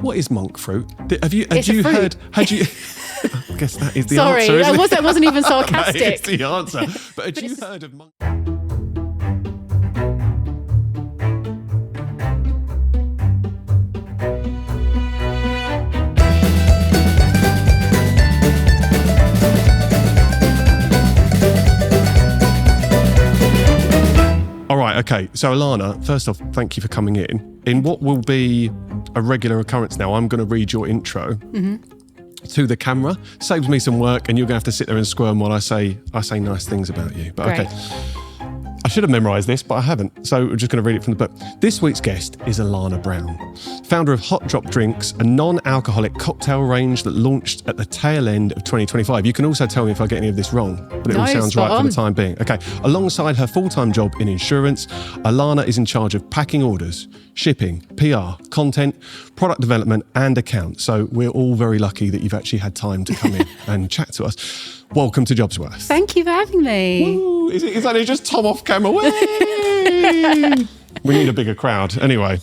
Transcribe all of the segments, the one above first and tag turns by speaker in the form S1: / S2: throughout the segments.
S1: What is monk fruit? Had you
S2: fruit.
S1: heard? Had you? I guess that is the answer.
S2: Sorry,
S1: Isn't
S2: that wasn't even sarcastic.
S1: That is the answer. But had you heard of monk? All right, okay. So Alannah, first off, thank you for coming in. In what will be a regular occurrence now, I'm going to read your intro to the camera. Saves me some work, and you're going to have to sit there and squirm while I say nice things about you. But
S2: Great.
S1: okay. I should have memorised this, but I haven't. So I'm just going to read it from the book. This week's guest is Alannah Brown, founder of HotDrop Drinks, a non-alcoholic cocktail range that launched at the tail end of 2025. You can also tell me if I get any of this wrong, but it all sounds right for the time being. Okay. Alongside her full-time job in insurance, Alannah is in charge of packing orders, shipping, PR, content, product development, and accounts. So we're all very lucky that you've actually had time to come in and chat to us. Welcome to JobsWorth.
S2: Thank you for having me.
S1: Woo. Is that just Tom off camera? We need a bigger crowd. Anyway,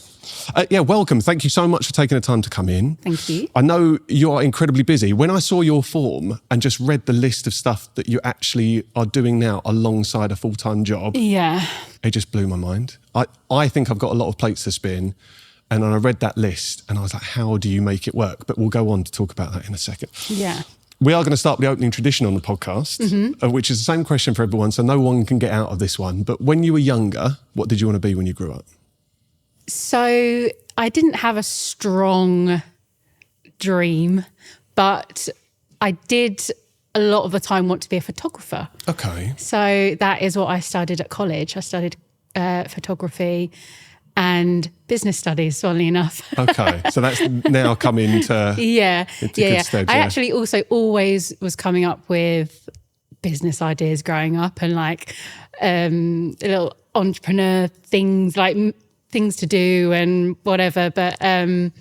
S1: welcome. Thank you so much for taking the time to come in.
S2: Thank you.
S1: I know you are incredibly busy. When I saw your form and just read the list of stuff that you actually are doing now alongside a full-time job,
S2: Yeah.
S1: it just blew my mind. I think I've got a lot of plates to spin. And then I read that list and I was like, how do you make it work? But we'll go on to talk about that in a second.
S2: Yeah.
S1: We are going to start with the opening tradition on the podcast, which is the same question for everyone, so no one can get out of this one. But when you were younger, what did you want to be when you grew up?
S2: So I didn't have a strong dream, but I did a lot of the time want to be a photographer.
S1: Okay.
S2: So that is what I studied at college. I studied photography and business studies, funnily enough.
S1: Okay, so that's now come into good stead.
S2: I actually also always was coming up with business ideas growing up and like little entrepreneur things, like things to do and whatever. But
S1: are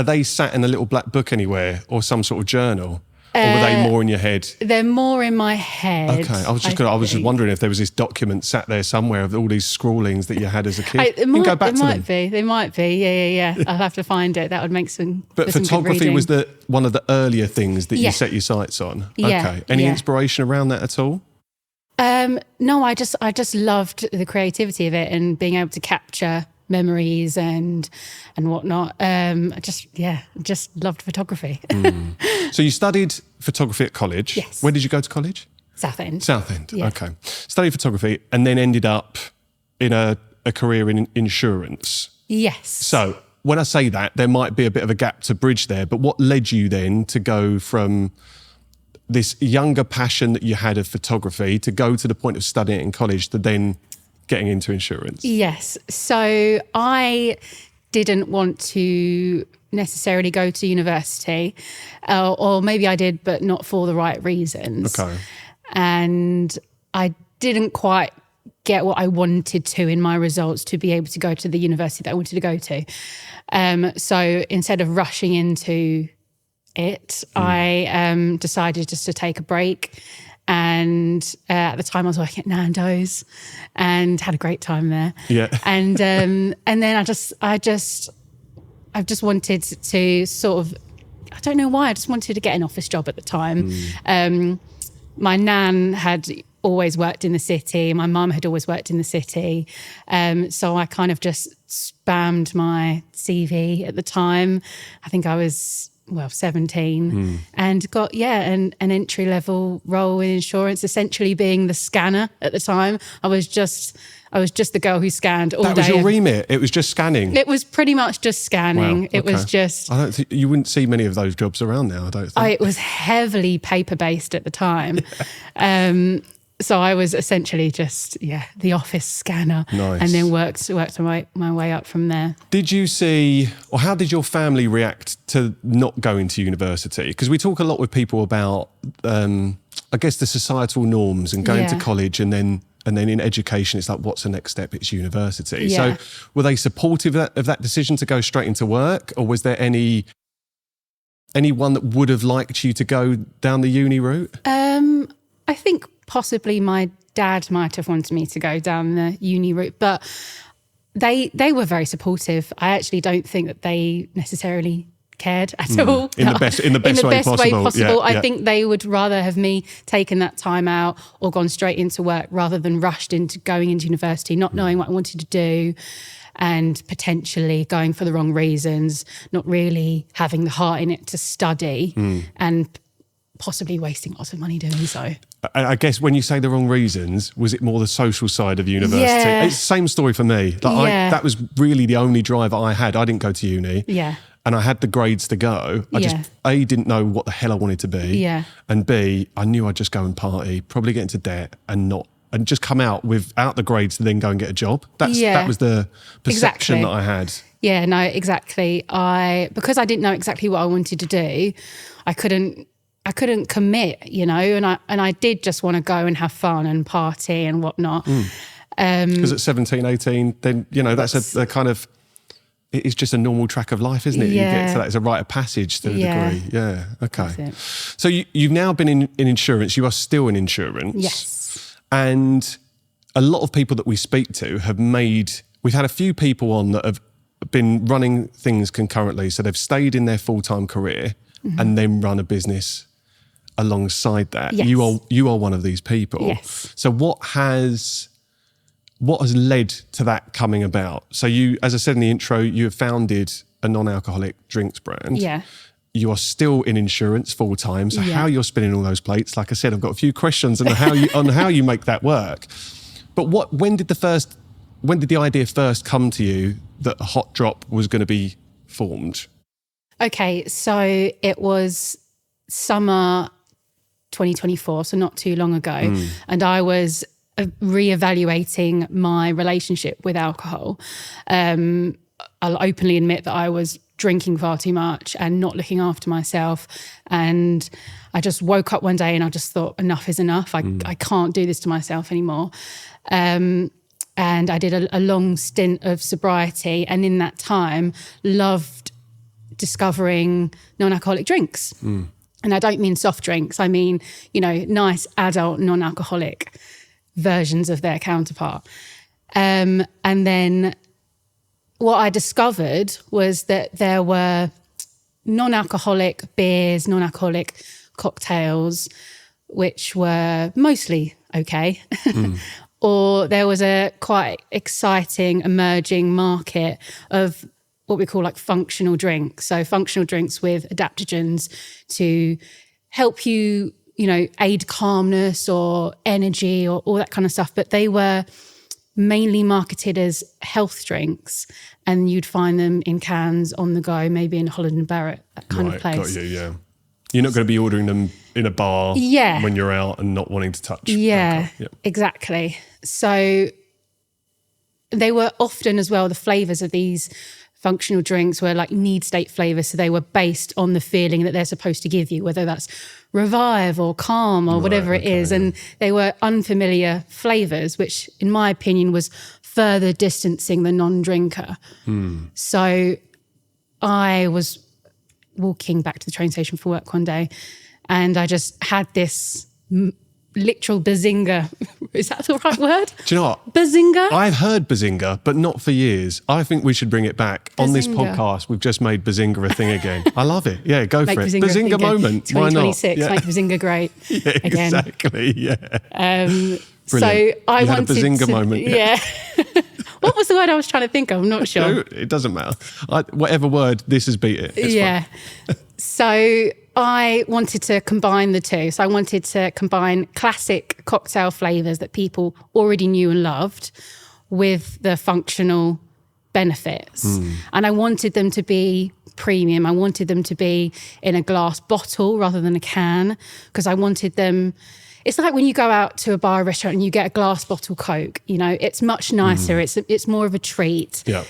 S1: they sat in a little black book anywhere or some sort of journal? Or were they more in your head?
S2: They're more in my head.
S1: Okay, I was just wondering if there was this document sat there somewhere of all these scrawlings that you had as a kid. They
S2: might be. Yeah. I'll have to find it. That would make some.
S1: But photography was one of the earlier things that you set your sights on.
S2: Yeah,
S1: okay. Any inspiration around that at all?
S2: No, I just loved the creativity of it and being able to capture memories and whatnot. I just loved photography.
S1: So you studied photography at college.
S2: Yes.
S1: Where did you go to college?
S2: Southend.
S1: Yeah. Okay. Studied photography and then ended up in a career in insurance.
S2: Yes.
S1: So when I say that, there might be a bit of a gap to bridge there, but what led you then to go from this younger passion that you had of photography to go to the point of studying it in college to then getting into insurance?
S2: Yes. So I didn't want to necessarily go to university, or maybe I did, but not for the right reasons.
S1: Okay.
S2: And I didn't quite get what I wanted to in my results to be able to go to the university that I wanted to go to. So instead of rushing into it, I decided just to take a break. And at the time I was working at Nando's and had a great time there.
S1: Yeah.
S2: And then I just wanted to sort of, I don't know why, I just wanted to get an office job at the time. My nan had always worked in the city. My mum had always worked in the city. So I kind of just spammed my CV at the time. I think I was 17 and got an entry-level role in insurance, essentially being the scanner at the time. I was just the girl who scanned all day.
S1: That was your remit? It was just scanning?
S2: It was pretty much just scanning.
S1: Wow,
S2: It was just...
S1: I don't think you wouldn't see many of those jobs around now, I don't think.
S2: It was heavily paper-based at the time. So I was essentially just, the office scanner.
S1: Nice.
S2: And then worked my way up from there.
S1: Did you see, or how did your family react to not going to university? Because we talk a lot with people about, I guess, the societal norms and going to college and then in education, it's like, what's the next step? It's university.
S2: Yeah.
S1: So were they supportive of that decision to go straight into work? Or was there anyone that would have liked you to go down the uni route?
S2: I think possibly my dad might have wanted me to go down the uni route, but they were very supportive. I actually don't think that they necessarily cared at all.
S1: In the best way possible. Yeah,
S2: I think they would rather have me taken that time out or gone straight into work rather than rushed into going into university, not knowing what I wanted to do and potentially going for the wrong reasons, not really having the heart in it to study and possibly wasting lots of money doing so.
S1: I guess when you say the wrong reasons, was it more the social side of university?
S2: Yeah.
S1: It's the same story for me. That was really the only drive I had. I didn't go to uni.
S2: Yeah.
S1: And I had the grades to go. I just, A, didn't know what the hell I wanted to be.
S2: Yeah.
S1: And B, I knew I'd just go and party, probably get into debt and just come out without the grades to then go and get a job. That was the perception that I had.
S2: Yeah, no, exactly. Because I didn't know exactly what I wanted to do, I couldn't commit, you know, and I did just want to go and have fun and party and whatnot.
S1: Because at 17, 18, then, you know, that's a kind of, it is just a normal track of life, isn't it?
S2: Yeah.
S1: You get to that as a rite of passage to a degree. Yeah, okay.
S2: That's it.
S1: So you've now been in insurance. You are still in insurance.
S2: Yes.
S1: And a lot of people that we speak to we've had a few people on that have been running things concurrently. So they've stayed in their full-time career and then run a business alongside that.
S2: Yes.
S1: You are one of these people.
S2: Yes.
S1: So what has led to that coming about? So you, as I said in the intro, you have founded a non-alcoholic drinks brand.
S2: Yeah.
S1: You are still in insurance full time. So how you're spinning all those plates, like I said, I've got a few questions on how you make that work. But when did the idea first come to you that HotDrop was going to be formed?
S2: Okay, so it was summer 2024, so not too long ago, and I was reevaluating my relationship with alcohol. I'll openly admit that I was drinking far too much and not looking after myself. And I just woke up one day and I just thought, enough is enough. I can't do this to myself anymore. And I did a long stint of sobriety. And in that time, loved discovering non-alcoholic drinks. And I don't mean soft drinks. I mean, you know, nice adult non-alcoholic versions of their counterpart. And then what I discovered was that there were non-alcoholic beers, non-alcoholic cocktails, which were mostly okay. Or there was a quite exciting emerging market of what we call like functional drinks. So functional drinks with adaptogens to help you, you know, aid calmness or energy or all that kind of stuff. But they were mainly marketed as health drinks, and you'd find them in cans on the go, maybe in Holland & Barrett, that kind of place.
S1: Got you, yeah. You're not going to be ordering them in a bar when you're out and not wanting to touch alcohol.
S2: Exactly. So they were often as well, the flavours of these functional drinks were like need state flavours. So they were based on the feeling that they're supposed to give you, whether that's revive or calm or whatever it is. And they were unfamiliar flavours, which in my opinion was further distancing the non-drinker. So I was walking back to the train station for work one day and I just had this literal bazinga. Is that the right word?
S1: Do you know what?
S2: Bazinga?
S1: I've heard bazinga, but not for years. I think we should bring it back. Bazinga. On this podcast, we've just made bazinga a thing again. I love it. Yeah, go
S2: make
S1: for it.
S2: Bazinga
S1: moment.
S2: 2026,
S1: Why not?
S2: make bazinga great again.
S1: Exactly, yeah.
S2: So I wanted
S1: a bazinga
S2: to,
S1: moment.
S2: Yeah. What was the word I was trying to think of? I'm not sure.
S1: It doesn't matter. Whatever word, this has beat it. It's fine.
S2: So I wanted to combine the two. So I wanted to combine classic cocktail flavours that people already knew and loved with the functional benefits. And I wanted them to be premium. I wanted them to be in a glass bottle rather than a can, because I wanted them... It's like when you go out to a bar or restaurant and you get a glass bottle Coke, you know, it's much nicer. It's more of a treat.
S1: Yeah.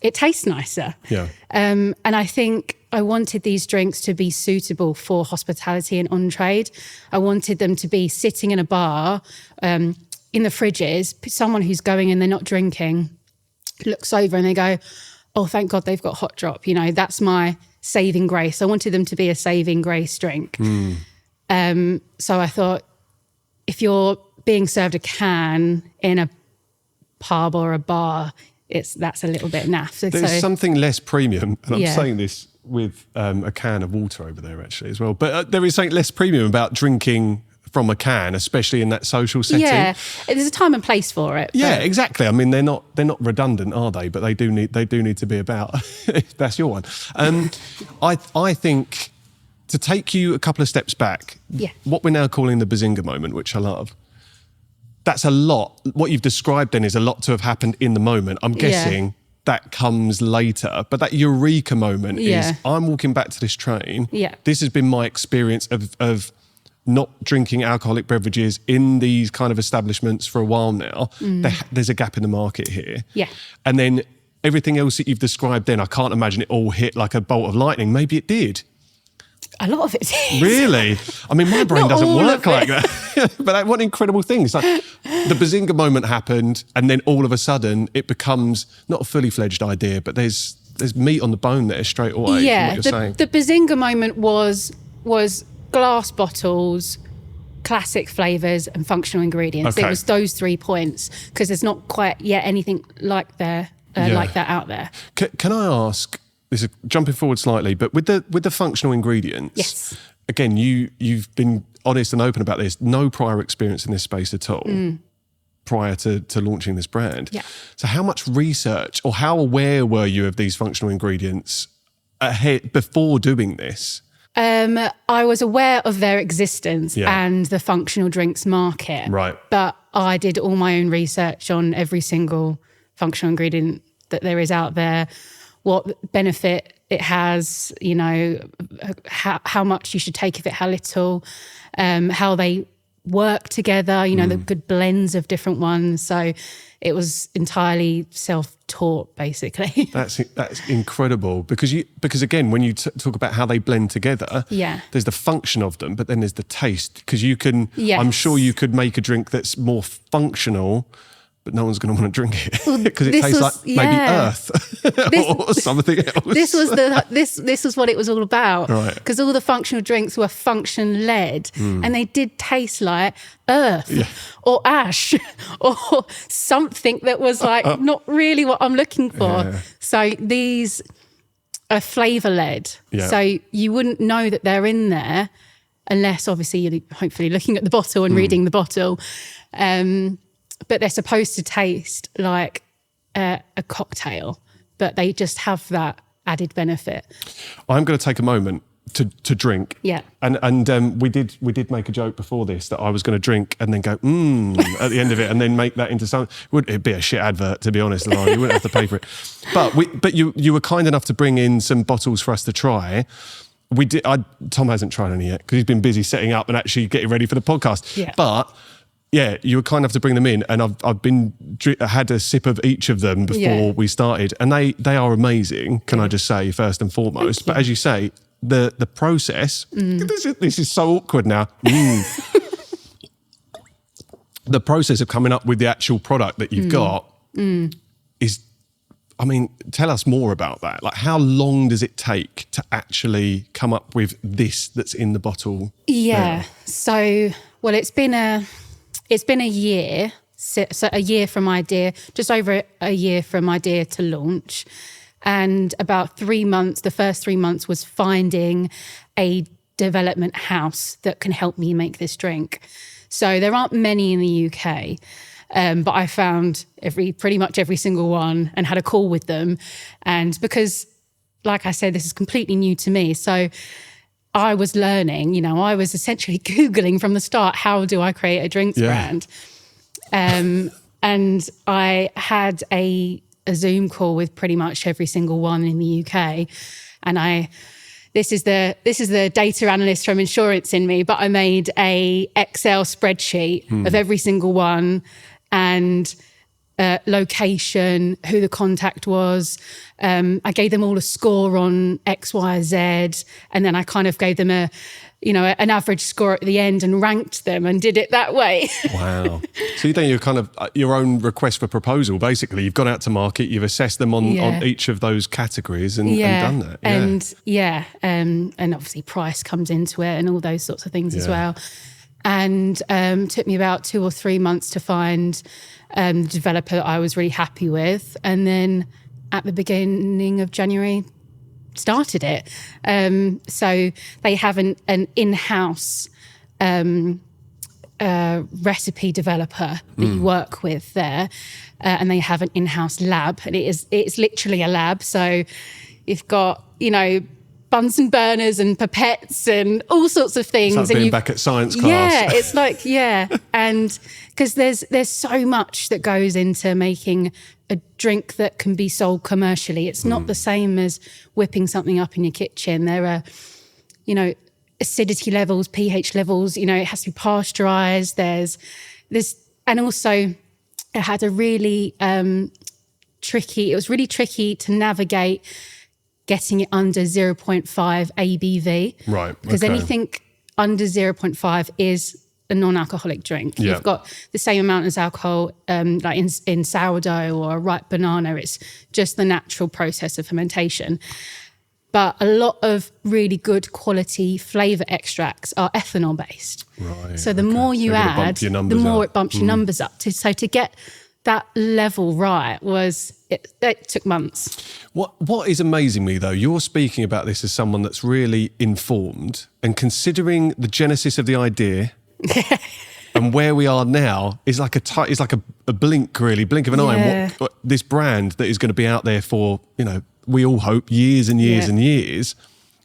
S2: It tastes nicer.
S1: Yeah.
S2: And I think I wanted these drinks to be suitable for hospitality and on-trade. I wanted them to be sitting in a bar, in the fridges, someone who's going and they're not drinking, looks over and they go, oh, thank God they've got HotDrop. You know, that's my saving grace. I wanted them to be a saving grace drink. So I thought, if you're being served a can in a pub or a bar, that's a little bit naff.
S1: There's something less premium, and I'm
S2: Yeah.
S1: saying this with a can of water over there actually as well. But there is something less premium about drinking from a can, especially in that social setting.
S2: Yeah, there's a time and place for it.
S1: Yeah, exactly. I mean, they're not redundant, are they? But they do need to be about. That's your one. I think to take you a couple of steps back.
S2: Yeah.
S1: What we're now calling the Bazinga moment, which I love. That's a lot. What you've described then is a lot to have happened in the moment. I'm guessing that comes later. But that eureka moment is, I'm walking back to this train.
S2: Yeah.
S1: This has been my experience of not drinking alcoholic beverages in these kind of establishments for a while now. There's a gap in the market here.
S2: Yeah.
S1: And then everything else that you've described then, I can't imagine it all hit like a bolt of lightning. Maybe it did.
S2: A lot of it is.
S1: Really? I mean, my brain
S2: Not
S1: doesn't
S2: all
S1: work
S2: of
S1: like that. But what an incredible thing. It's like the Bazinga moment happened, and then all of a sudden it becomes not a fully fledged idea, but there's meat on the bone there straight away.
S2: Yeah,
S1: from what you're saying.
S2: the Bazinga moment was glass bottles, classic flavours and functional ingredients.
S1: Okay.
S2: It was those 3 points, because there's not quite yet anything like that out there.
S1: Can I ask? This is jumping forward slightly, but with the functional ingredients,
S2: Yes.
S1: Again, you've been honest and open about this. No prior experience in this space at all prior to launching this brand.
S2: Yeah.
S1: So how much research or how aware were you of these functional ingredients ahead before doing this?
S2: I was aware of their existence and the functional drinks market.
S1: Right.
S2: But I did all my own research on every single functional ingredient that there is out there, what benefit it has, how much you should take of it, how little, how they work together, the good blends of different ones. So it was entirely self-taught, basically.
S1: That's incredible because again, when you talk about how they blend together, there's the function of them, but then there's the taste, because you can.
S2: Yes.
S1: I'm sure you could make a drink that's more functional, but no one's going to want to drink it because it tastes like maybe earth or something else.
S2: This was what it was all about,
S1: Right.
S2: Because all the functional drinks were function led, and they did taste like earth or ash or something that was like not really what I'm looking for.
S1: Yeah.
S2: So these are flavour led, so you wouldn't know that they're in there unless obviously you're hopefully looking at the bottle and reading the bottle. But they're supposed to taste like a cocktail, but they just have that added benefit.
S1: I'm going to take a moment to drink.
S2: Yeah.
S1: And we did make a joke before this that I was going to drink and then go at the end of it, and then make that into something. It'd be a shit advert, to be honest, Alannah. You wouldn't have to pay for it. But you were kind enough to bring in some bottles for us to try. We did. Tom hasn't tried any yet because he's been busy setting up and actually getting ready for the podcast.
S2: Yeah.
S1: But yeah, you were kind enough to bring them in, and I had a sip of each of them before we started, and they are amazing. Can I just say, first and foremost? But as you say, the process. This is so awkward now. The process of coming up with the actual product that you've got is. I mean, tell us more about that. Like, how long does it take to actually come up with this that's in the bottle?
S2: Yeah.
S1: now?
S2: So, well, it's been a year. So a year from idea, just over a year from idea to launch. And about 3 months, the first 3 months was finding a development house that can help me make this drink. So there aren't many in the UK. But I found pretty much every single one and had a call with them. And because, like I said, this is completely new to me. So I was learning, I was essentially Googling from the start, how do I create a drinks brand? And I had a Zoom call with pretty much every single one in the UK. And this is the data analyst from insurance in me, but I made a Excel spreadsheet of every single one, and location, who the contact was. I gave them all a score on X, Y, Z, and then I kind of gave them an average score at the end and ranked them and did it that way. Wow.
S1: So you think you're kind of your own request for proposal, basically. You've gone out to market, you've assessed them on each of those categories and done that.
S2: And obviously price comes into it and all those sorts of things as well. and took me about 2 or 3 months to find the developer that I was really happy with. And then at the beginning of January, started it. So they have an in-house recipe developer that you work with there, and they have an in-house lab, and it's literally a lab. So you've got, Bunsen burners and pipettes and all sorts of things.
S1: It's like being back at science class.
S2: Yeah, it's like, and because there's so much that goes into making a drink that can be sold commercially. It's not the same as whipping something up in your kitchen. There are, acidity levels, pH levels, it has to be pasteurized. There's this, and also it had a really it was really tricky to navigate getting it under 0.5 ABV.
S1: Right.
S2: Because
S1: okay.
S2: anything under 0.5 is a non-alcoholic drink.
S1: Yeah.
S2: You've got the same amount as alcohol, like in sourdough or a ripe banana. It's just the natural process of fermentation. But a lot of really good quality flavour extracts are ethanol based.
S1: Right.
S2: So the more you add, the more it bumps your numbers up. So to get that level right it took months.
S1: What is amazing me though, you're speaking about this as someone that's really informed, and considering the genesis of the idea and where we are now is like a blink of an eye. And what this brand that is going to be out there for, we all hope years and years and years.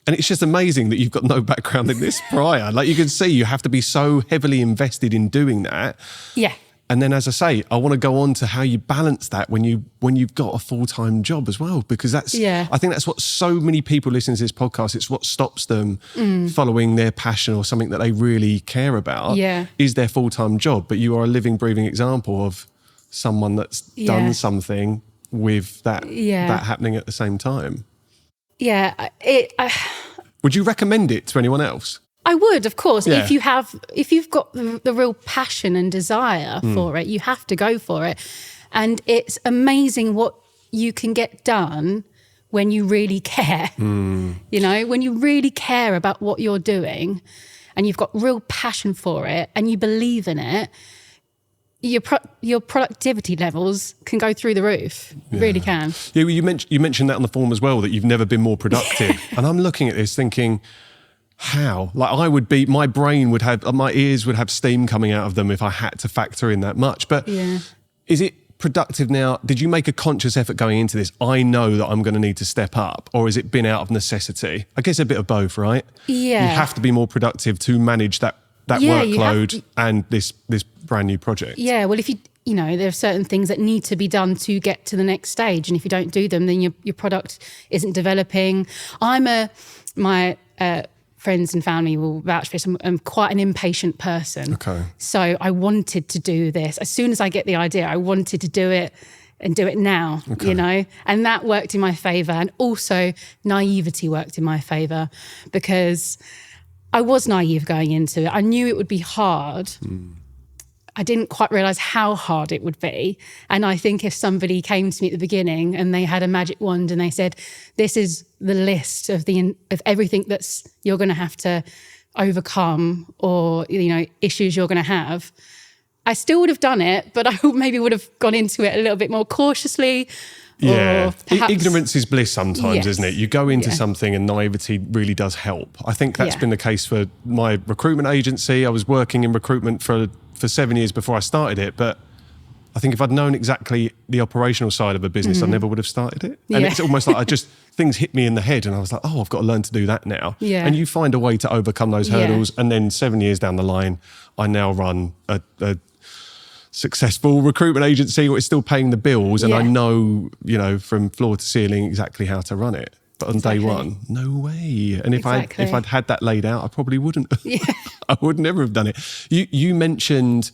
S1: And it's just amazing that you've got no background in this prior. Like you can see, you have to be so heavily invested in doing that.
S2: Yeah.
S1: And then, as I say, I want to go on to how you balance that when you've got a full-time job as well, because I think that's what so many people listening to this podcast, it's what stops them following their passion or something that they really care about is their full-time job. But you are a living, breathing example of someone that's done something with that happening at the same time.
S2: Yeah.
S1: Would you recommend it to anyone else?
S2: I would, of course. Yeah. If you've got the real passion and desire for it, you have to go for it. And it's amazing what you can get done when you really care. When you really care about what you're doing and you've got real passion for it and you believe in it, your productivity levels can go through the roof. Really can.
S1: Yeah, well, you mentioned that on the form as well, that you've never been more productive. And I'm looking at this thinking, how? Like my brain would have, my ears would have steam coming out of them if I had to factor in that much. But is it productive now? Did you make a conscious effort going into this? I know that I'm going to need to step up, or has it been out of necessity? I guess a bit of both, right?
S2: Yeah.
S1: You have to be more productive to manage that workload and this brand new project. Yeah. Well,
S2: if there are certain things that need to be done to get to the next stage. And if you don't do them, then your product isn't developing. My friends and family will vouch for this. I'm quite an impatient person.
S1: Okay.
S2: So I wanted to do this. As soon as I get the idea, I wanted to do it and do it now, and that worked in my favour. And also naivety worked in my favour because I was naive going into it. I knew it would be hard. I didn't quite realise how hard it would be. And I think if somebody came to me at the beginning and they had a magic wand and they said, this is the list of everything that's you're going to have to overcome or, issues you're going to have, I still would have done it, but I maybe would have gone into it a little bit more cautiously.
S1: Yeah, ignorance is bliss sometimes, isn't it? You go into something and naivety really does help. I think that's been the case for my recruitment agency. I was working in recruitment for 7 years before I started it, but I think if I'd known exactly the operational side of a business, I never would have started it. And it's almost like things hit me in the head and I was like, I've got to learn to do that now. Yeah. And you find a way to overcome those hurdles. And then 7 years down the line, I now run a successful recruitment agency where it's still paying the bills. And I know, from floor to ceiling exactly how to run it. But on day one, no way. And if I'd had that laid out, I probably wouldn't. I would never have done it. You mentioned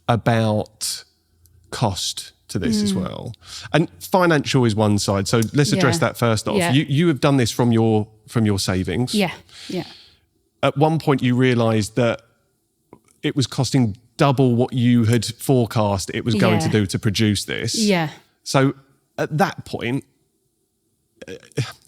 S1: about cost to this as well, and financial is one side. So let's address that first off. Yeah. You have done this from your savings. Yeah. At one point, you realised that it was costing double what you had forecast it was going to do to produce this. Yeah. So at that point,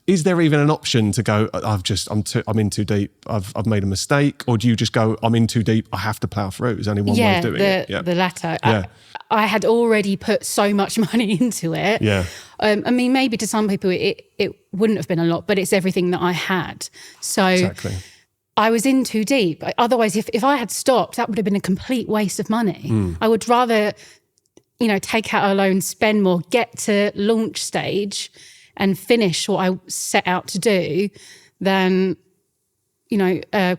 S1: is there even an option to go, I'm in too deep, I've made a mistake? Or do you just go, I'm in too deep, I have to plough through? There's only one way of doing it.
S2: The latter.
S1: Yeah.
S2: I had already put so much money into it.
S1: Yeah.
S2: I mean, maybe to some people it wouldn't have been a lot, but it's everything that I had. So
S1: Exactly.
S2: I was in too deep. Otherwise, if I had stopped, that would have been a complete waste of money. I would rather, take out a loan, spend more, get to launch stage and finish what I set out to do than,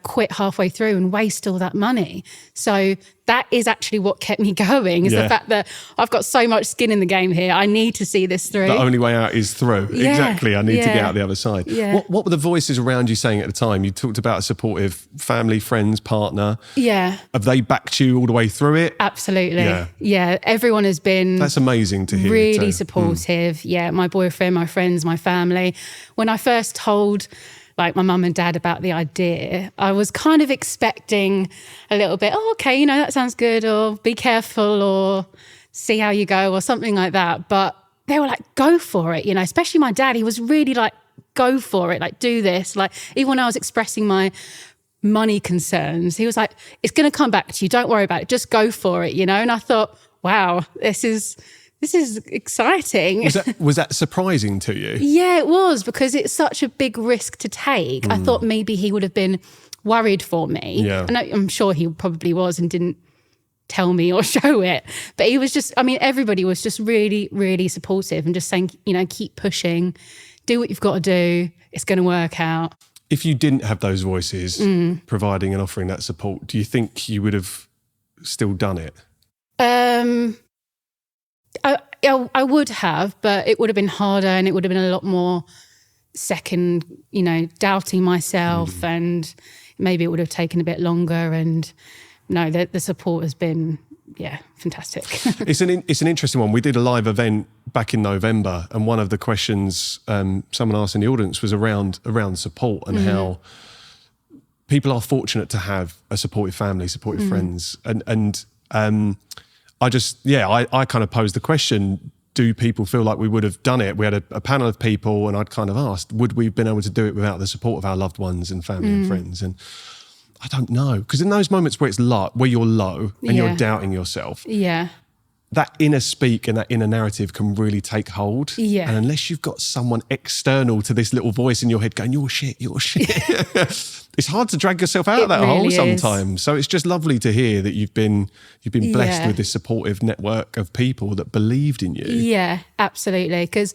S2: quit halfway through and waste all that money. So that is actually what kept me going, is the fact that I've got so much skin in the game here. I need to see this through.
S1: The only way out is through.
S2: Yeah.
S1: Exactly. I need to get out the other side.
S2: Yeah.
S1: What were the voices around you saying at the time? You talked about a supportive family, friends, partner.
S2: Yeah.
S1: Have they backed you all the way through it?
S2: Absolutely. Yeah. Everyone has been...
S1: That's amazing to hear.
S2: Really supportive. Yeah. My boyfriend, my friends, my family. When I first told my mum and dad about the idea, I was kind of expecting a little bit, okay, that sounds good, or be careful, or see how you go, or something like that. But they were like, go for it, especially my dad. He was really like, go for it, do this. Even when I was expressing my money concerns, he was like, it's going to come back to you. Don't worry about it. Just go for it, And I thought, wow, this is exciting.
S1: Was that surprising to you?
S2: Yeah, it was, because it's such a big risk to take. I thought maybe he would have been worried for me.
S1: Yeah.
S2: And I'm sure he probably was and didn't tell me or show it. But he was just, everybody was just really, really supportive and just saying, keep pushing, do what you've got to do. It's going to work out.
S1: If you didn't have those voices providing and offering that support, do you think you would have still done it?
S2: I would have, but it would have been harder, and it would have been a lot more second, doubting myself, and maybe it would have taken a bit longer. And no, the support has been, fantastic.
S1: It's an interesting one. We did a live event back in November, and one of the questions someone asked in the audience was around support and how people are fortunate to have a supportive family, supportive friends, and I kind of posed the question, do people feel like we would have done it? We had a panel of people, and I'd kind of asked, would we have been able to do it without the support of our loved ones and family and friends? And I don't know, because in those moments where it's where you're low and you're doubting yourself, that inner speak and that inner narrative can really take hold. Yeah. And unless you've got someone external to this little voice in your head going, you're shit, it's hard to drag yourself out of that hole sometimes. So it's just lovely to hear that you've been blessed with this supportive network of people that believed in you.
S2: Yeah, absolutely. Because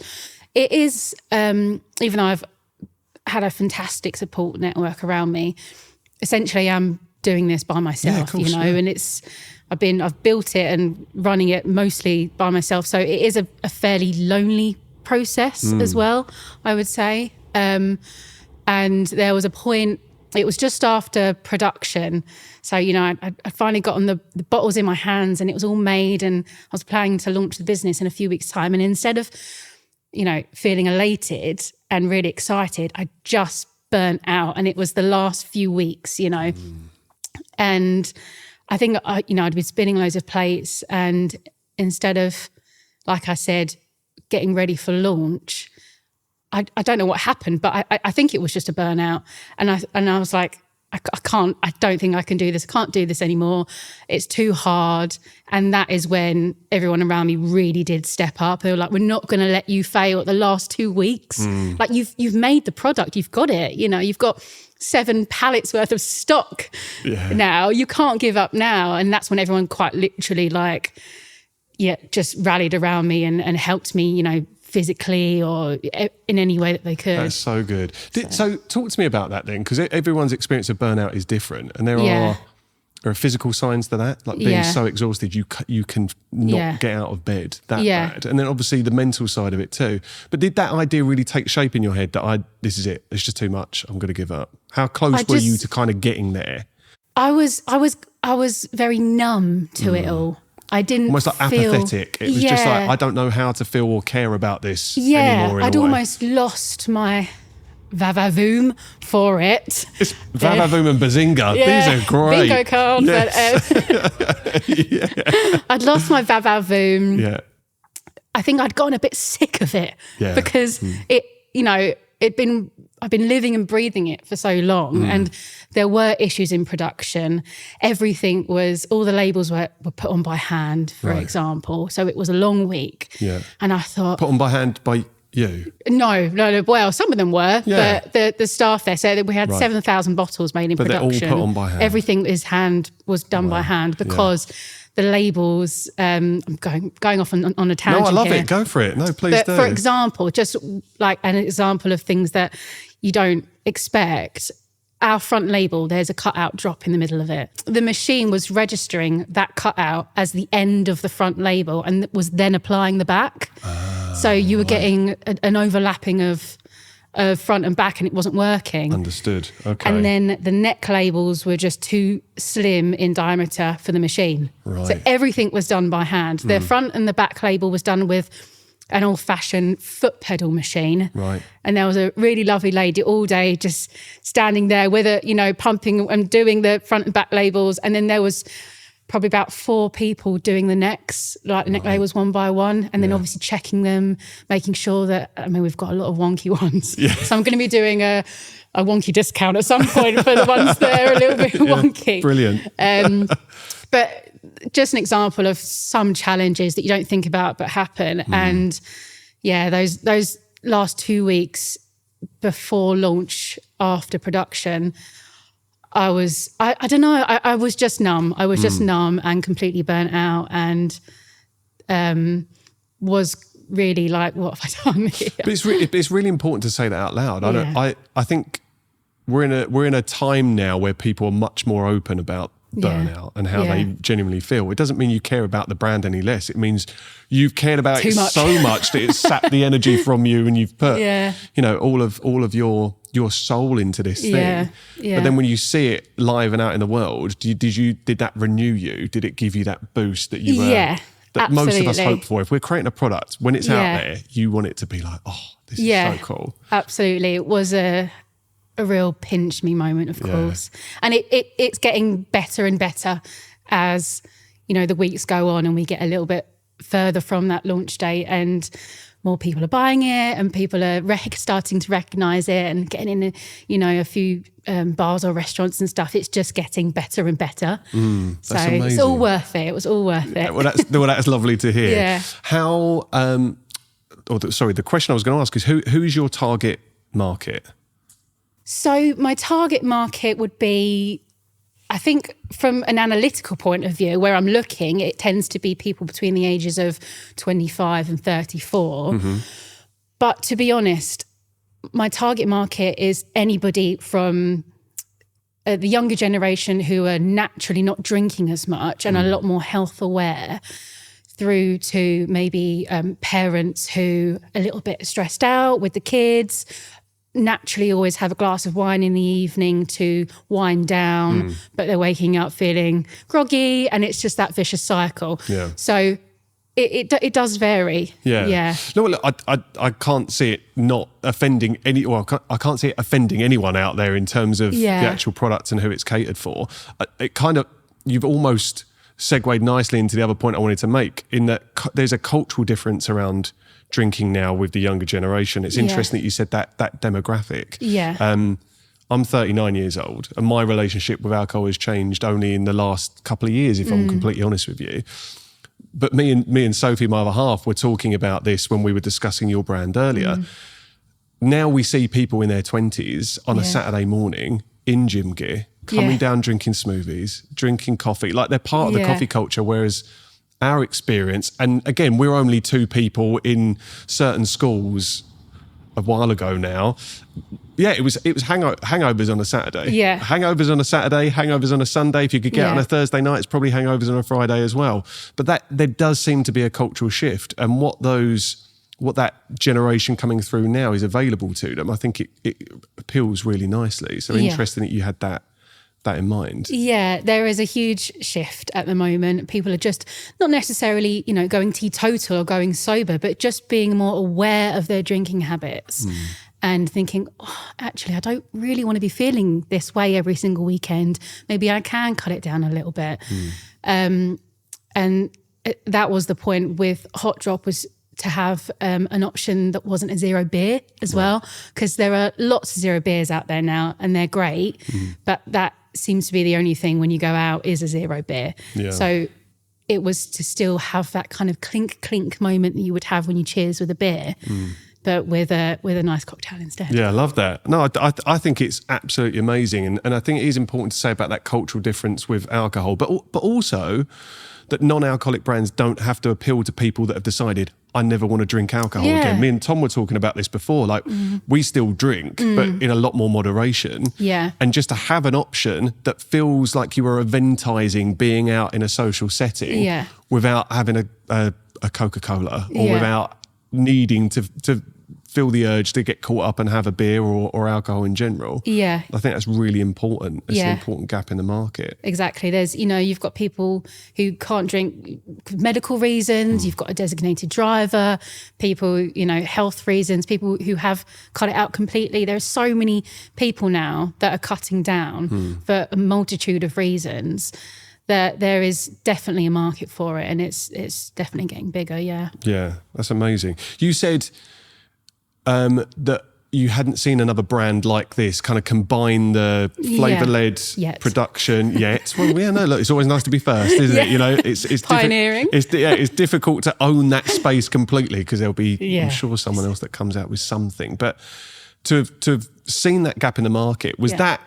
S2: it is, even though I've had a fantastic support network around me, essentially I'm doing this by myself, and I've built it and running it mostly by myself. So it is a fairly lonely process as well, I would say. And there was a point, it was just after production. So, I'd finally gotten the bottles in my hands, and it was all made, and I was planning to launch the business in a few weeks' time. And instead of, feeling elated and really excited, I just burnt out. And it was the last few weeks, and I think, I'd been spinning loads of plates, and instead of, like I said, getting ready for launch, I don't know what happened, but I think it was just a burnout. And I was like, I don't think I can do this. I can't do this anymore. It's too hard. And that is when everyone around me really did step up. They were like, we're not going to let you fail at the last 2 weeks. Like you've made the product, you've got it. You've got 7 pallets worth of stock now. You can't give up now. And that's when everyone quite literally just rallied around me and helped me, physically or in any way that they could.
S1: That's so good. So talk to me about that then, because everyone's experience of burnout is different, and there are physical signs to that, like being so exhausted you can not get out of bed that bad, and then obviously the mental side of it too. But did that idea really take shape in your head that this is it, it's just too much, I'm going to give up? How close were you to kind of getting there?
S2: I was very numb to it all. I didn't
S1: almost like
S2: feel
S1: apathetic. It was just like, I don't know how to feel or care about this anymore.
S2: I'd almost lost my vavavoom for it.
S1: It's vavavoom and bazinga. These are great.
S2: Bingo card. Yes. But, I'd lost my vavavoom.
S1: Yeah.
S2: I think I'd gotten a bit sick of it because it I've been living and breathing it for so long, and there were issues in production. Everything was, all the labels were put on by hand, for example. So it was a long week.
S1: Yeah.
S2: And I thought...
S1: Put on by hand by you?
S2: No. Well, some of them were, but the staff there said that we had 7,000 bottles made in production.
S1: But they're all put on by hand?
S2: Everything was done by hand because... The labels, I'm going off on a tangent.
S1: No, I love
S2: here.
S1: it. Go for it. No, please do.
S2: For example, just like an example of things that you don't expect, our front label, there's a cutout drop in the middle of it. The machine was registering that cutout as the end of the front label and was then applying the back. So you were getting an overlapping of front and back, and it wasn't working.
S1: Understood. Okay.
S2: And then the neck labels were just too slim in diameter for the machine.
S1: Right.
S2: So everything was done by hand. The front and the back label was done with an old-fashioned foot pedal machine.
S1: Right.
S2: And there was a really lovely lady all day just standing there with it, pumping and doing the front and back labels. And then there was probably about 4 people doing the necks, like the neck labels one by one, and then obviously checking them, making sure that, we've got a lot of wonky ones. Yeah. So I'm going to be doing a wonky discount at some point for the ones that are a little bit wonky.
S1: Brilliant.
S2: But just an example of some challenges that you don't think about but happen. And those last 2 weeks before launch, after production, I don't know, I was just numb. I was just numb and completely burnt out, and was really like, what have I done here?
S1: But it's really important to say that out loud. I think we're in a time now where people are much more open about burnout and how they genuinely feel. It doesn't mean you care about the brand any less. It means you've cared about it so much that it's sapped the energy from you, and you've put all of your soul into this thing.
S2: Yeah.
S1: But then when you see it live and out in the world, did that renew you? Did it give you that boost that you that
S2: absolutely.
S1: Most of us hope for? If we're creating a product, when it's out there, you want it to be like, oh, this is so cool.
S2: Absolutely. It was a real pinch me moment, of course. And it's getting better and better as, the weeks go on and we get a little bit further from that launch date, and more people are buying it, and people are starting to recognise it and getting in, a few bars or restaurants and stuff. It's just getting better and better.
S1: That's
S2: so
S1: amazing.
S2: It's all worth it. It was all worth it.
S1: Well, that's lovely to hear.
S2: Yeah.
S1: How? The question I was going to ask is who is your target market?
S2: So my target market would be, I think from an analytical point of view, where I'm looking, it tends to be people between the ages of 25 and 34. But to be honest, my target market is anybody from the younger generation who are naturally not drinking as much and a lot more health aware, through to maybe parents who are a little bit stressed out with the kids, naturally always have a glass of wine in the evening to wind down, but they're waking up feeling groggy, and it's just that vicious cycle. Yeah. So it does vary. Yeah. Yeah.
S1: No, look, I can't see it not offending I can't see it offending anyone out there in terms of the actual product and who it's catered for. You've almost segued nicely into the other point I wanted to make, in that there's a cultural difference around drinking now with the younger generation. It's interesting that you said that demographic. Yeah. I'm 39 years old, and my relationship with alcohol has changed only in the last couple of years, if I'm completely honest with you. But me and Sophie, my other half, were talking about this when we were discussing your brand earlier. Now we see people in their 20s on a Saturday morning in gym gear, coming down drinking smoothies, drinking coffee, like they're part of the coffee culture, whereas our experience, and again, we're only 2 people in certain schools a while ago now. Yeah, it was hangovers on a Saturday. Yeah. Hangovers on a Saturday, hangovers on a Sunday. If you could get on a Thursday night, it's probably hangovers on a Friday as well. But there does seem to be a cultural shift, and what that generation coming through now is available to them, I think it appeals really nicely. So interesting that you had that in mind. Yeah,
S2: there is a huge shift at the moment. People are just not necessarily, going teetotal or going sober, but just being more aware of their drinking habits and thinking, actually, I don't really want to be feeling this way every single weekend. Maybe I can cut it down a little bit. And that was the point with HotDrop, was to have an option that wasn't a zero beer as well, because there are lots of zero beers out there now and they're great, but that seems to be the only thing when you go out is a zero beer.
S1: Yeah.
S2: So it was to still have that kind of clink moment that you would have when you cheers with a beer, but with a nice cocktail instead.
S1: Yeah, I love that. No, I think it's absolutely amazing. And I think it is important to say about that cultural difference with alcohol, but also that non-alcoholic brands don't have to appeal to people that have decided, I never want to drink alcohol again. Me and Tom were talking about this before. Like, we still drink, but in a lot more moderation.
S2: Yeah.
S1: And just to have an option that feels like you are eventising being out in a social setting without having a Coca-Cola or without needing to feel the urge to get caught up and have a beer or alcohol in general.
S2: Yeah.
S1: I think that's really important. It's an important gap in the market.
S2: Exactly. There's, you've got people who can't drink for medical reasons. You've got a designated driver, people, health reasons, people who have cut it out completely. There's so many people now that are cutting down for a multitude of reasons, that there is definitely a market for it, and it's definitely getting bigger. Yeah.
S1: Yeah. That's amazing. You said that you hadn't seen another brand like this kind of combine the flavour-led production yet. Well, yeah, no, look, it's always nice to be first, isn't it? It's
S2: pioneering.
S1: It's difficult to own that space completely because there'll be, I'm sure, someone else that comes out with something. But to have seen that gap in the market, was that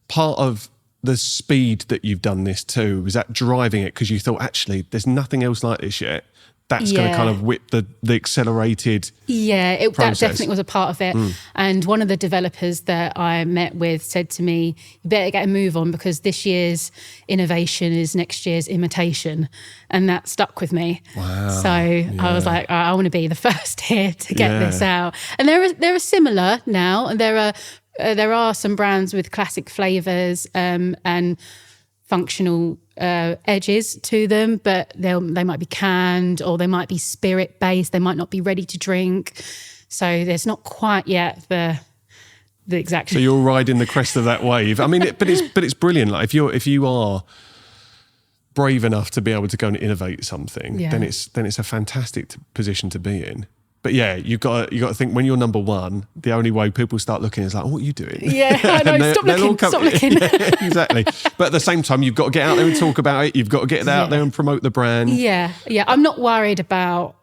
S1: part of the speed that you've done this too? Was that driving it because you thought, actually, there's nothing else like this yet? That's going to kind of whip the accelerated
S2: that
S1: process.
S2: definitely was a part of it. And one of the developers that I met with said to me, you better get a move on because this year's innovation is next year's imitation. And that stuck with me.
S1: Wow.
S2: So I was like, I want to be the first here to get this out. And there are similar now, and there are some brands with classic flavours and functional edges to them, but they might be canned or they might be spirit based. They might not be ready to drink. So there's not quite yet the exact.
S1: So you're riding the crest of that wave. I mean, but it's brilliant. Like if you are brave enough to be able to go and innovate something, then it's a fantastic position to be in. But yeah, you got to think when you're number one, the only way people start looking is like, oh, what are you doing?
S2: Yeah, I know. Stop looking.
S1: Yeah, exactly. But at the same time, you've got to get out there and talk about it. You've got to get out there and promote the brand.
S2: Yeah. I'm not worried about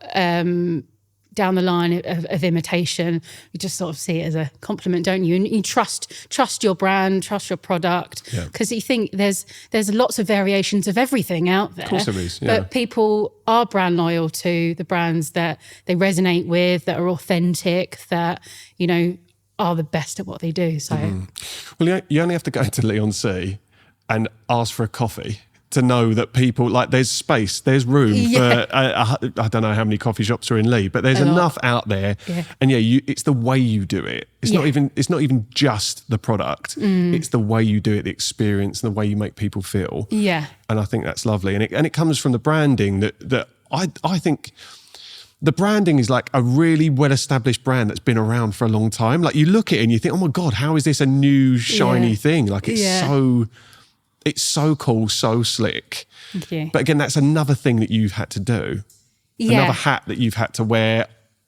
S2: down the line of imitation. You just sort of see it as a compliment, don't you? And you trust your brand, trust your product, because you think there's lots of variations of everything out there.
S1: Of course there is, yeah.
S2: But people are brand loyal to the brands that they resonate with, that are authentic, that, are the best at what they do. So,
S1: Well, you only have to go to Leon C and ask for a coffee to know that people, like, there's space, there's room for, I don't know how many coffee shops are in Lee, but there's enough out there. Yeah. And it's the way you do it. It's not even just the product. It's the way you do it, the experience, and the way you make people feel. Yeah. And I think that's lovely. And it comes from the branding that I think the branding is like a really well-established brand that's been around for a long time. Like, you look at it and you think, oh my God, how is this a new shiny thing? Like, it's so cool, so slick.
S2: Thank you.
S1: But again, that's another thing that you've had to do. Another hat that you've had to wear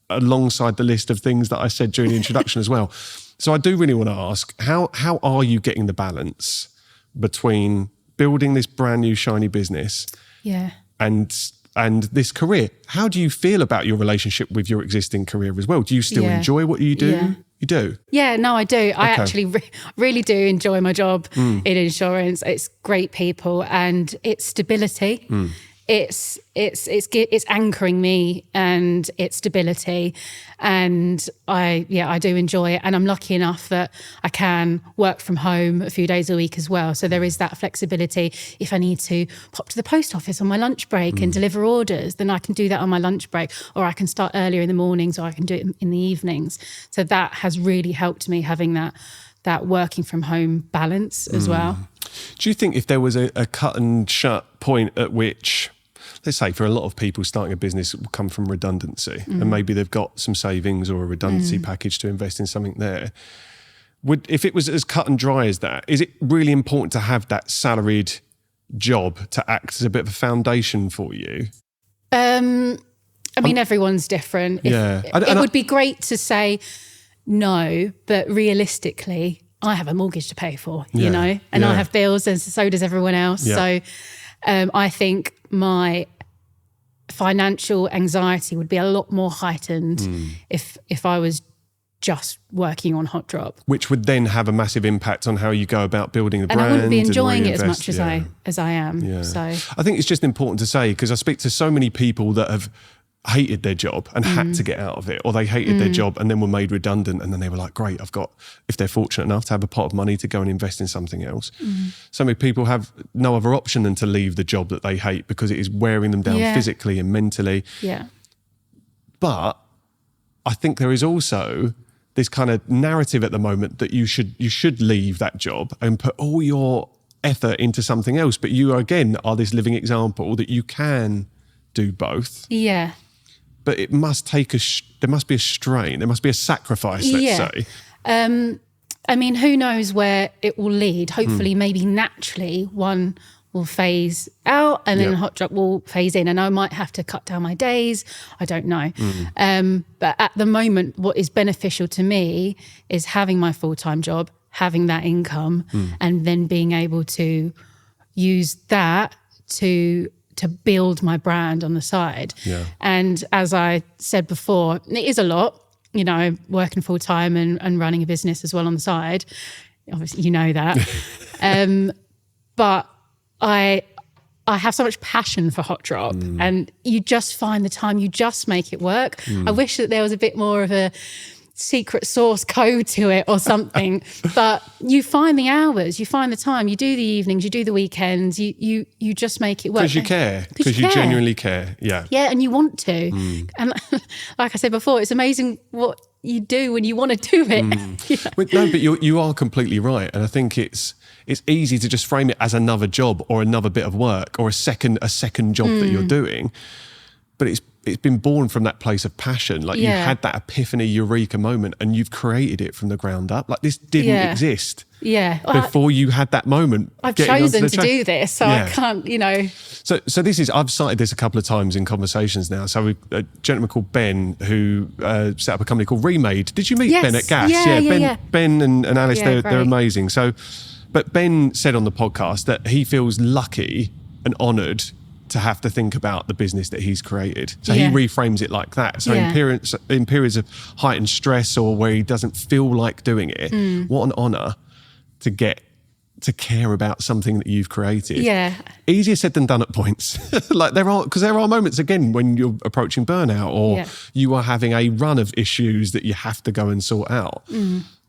S1: alongside the list of things that I said during the introduction as well. So I do really want to ask, how are you getting the balance between building this brand new shiny business and this career? How do you feel about your relationship with your existing career as well? Do you still enjoy what you do?
S2: Yeah.
S1: You do?
S2: Yeah, no, I do. I actually really do enjoy my job in insurance. It's great people and it's stability. It's anchoring me and it's stability, and I do enjoy it, and I'm lucky enough that I can work from home a few days a week as well. So there is that flexibility. If I need to pop to the post office on my lunch break and deliver orders, then I can do that on my lunch break, or I can start earlier in the mornings, or I can do it in the evenings. So that has really helped me, having that working from home balance as well.
S1: Do you think if there was a cut and shut point at which, let's say for a lot of people starting a business, it will come from redundancy and maybe they've got some savings or a redundancy package to invest in something there. If it was as cut and dry as that, is it really important to have that salaried job to act as a bit of a foundation for you?
S2: I mean, everyone's different. It would be great to say no, but realistically, I have a mortgage to pay for, you know, and I have bills, and so does everyone else.
S1: Yeah.
S2: So I think my financial anxiety would be a lot more heightened if I was just working on HotDrop.
S1: Which would then have a massive impact on how you go about building a brand.
S2: And I wouldn't be enjoying it as much as I am.
S1: Yeah.
S2: So
S1: I think it's just important to say, because I speak to so many people that have hated their job and had to get out of it, or they hated their job and then were made redundant, and then they were like, great, I've got, if they're fortunate enough to have a pot of money to go and invest in something else. So many people have no other option than to leave the job that they hate because it is wearing them down physically and mentally.
S2: Yeah.
S1: But I think there is also this kind of narrative at the moment that you should leave that job and put all your effort into something else. But you, again, are this living example that you can do both.
S2: Yeah.
S1: But it must take there must be a strain, there must be a sacrifice, let's say.
S2: I mean, who knows where it will lead? Hopefully, maybe naturally one will phase out and then HotDrop will phase in, and I might have to cut down my days. I don't know. But at the moment, what is beneficial to me is having my full-time job, having that income, and then being able to use that to build my brand on the side. Yeah. And as I said before, it is a lot, you know, working full time and running a business as well on the side. Obviously, you know that. But I have so much passion for HotDrop, and you just find the time, you just make it work. I wish that there was a bit more of a secret source code to it or something, but you find the hours, you find the time, you do the evenings, you do the weekends, you just make it work.
S1: Because you care, because you genuinely care. Yeah,
S2: and you want to. And like I said before, it's amazing what you do when you want to do it.
S1: No, but you are completely right, and I think it's easy to just frame it as another job or another bit of work or a second job that you're doing, but it's been born from that place of passion. Like you had that epiphany, eureka moment, and you've created it from the ground up. Like this didn't exist. Before you had that moment.
S2: I've chosen to do this, so I can't, you know.
S1: So this is, I've cited this a couple of times in conversations now. So we've a gentleman called Ben who set up a company called Remade. Did you meet Ben at Gas? Ben and Alice, they're amazing. So, but Ben said on the podcast that he feels lucky and honoured to have to think about the business that he's created. So he reframes it like that. So in periods of heightened stress or where he doesn't feel like doing it, what an honour to get to care about something that you've created. Yeah. Easier said than done at points. Like there are moments, again, when you're approaching burnout or you are having a run of issues that you have to go and sort out.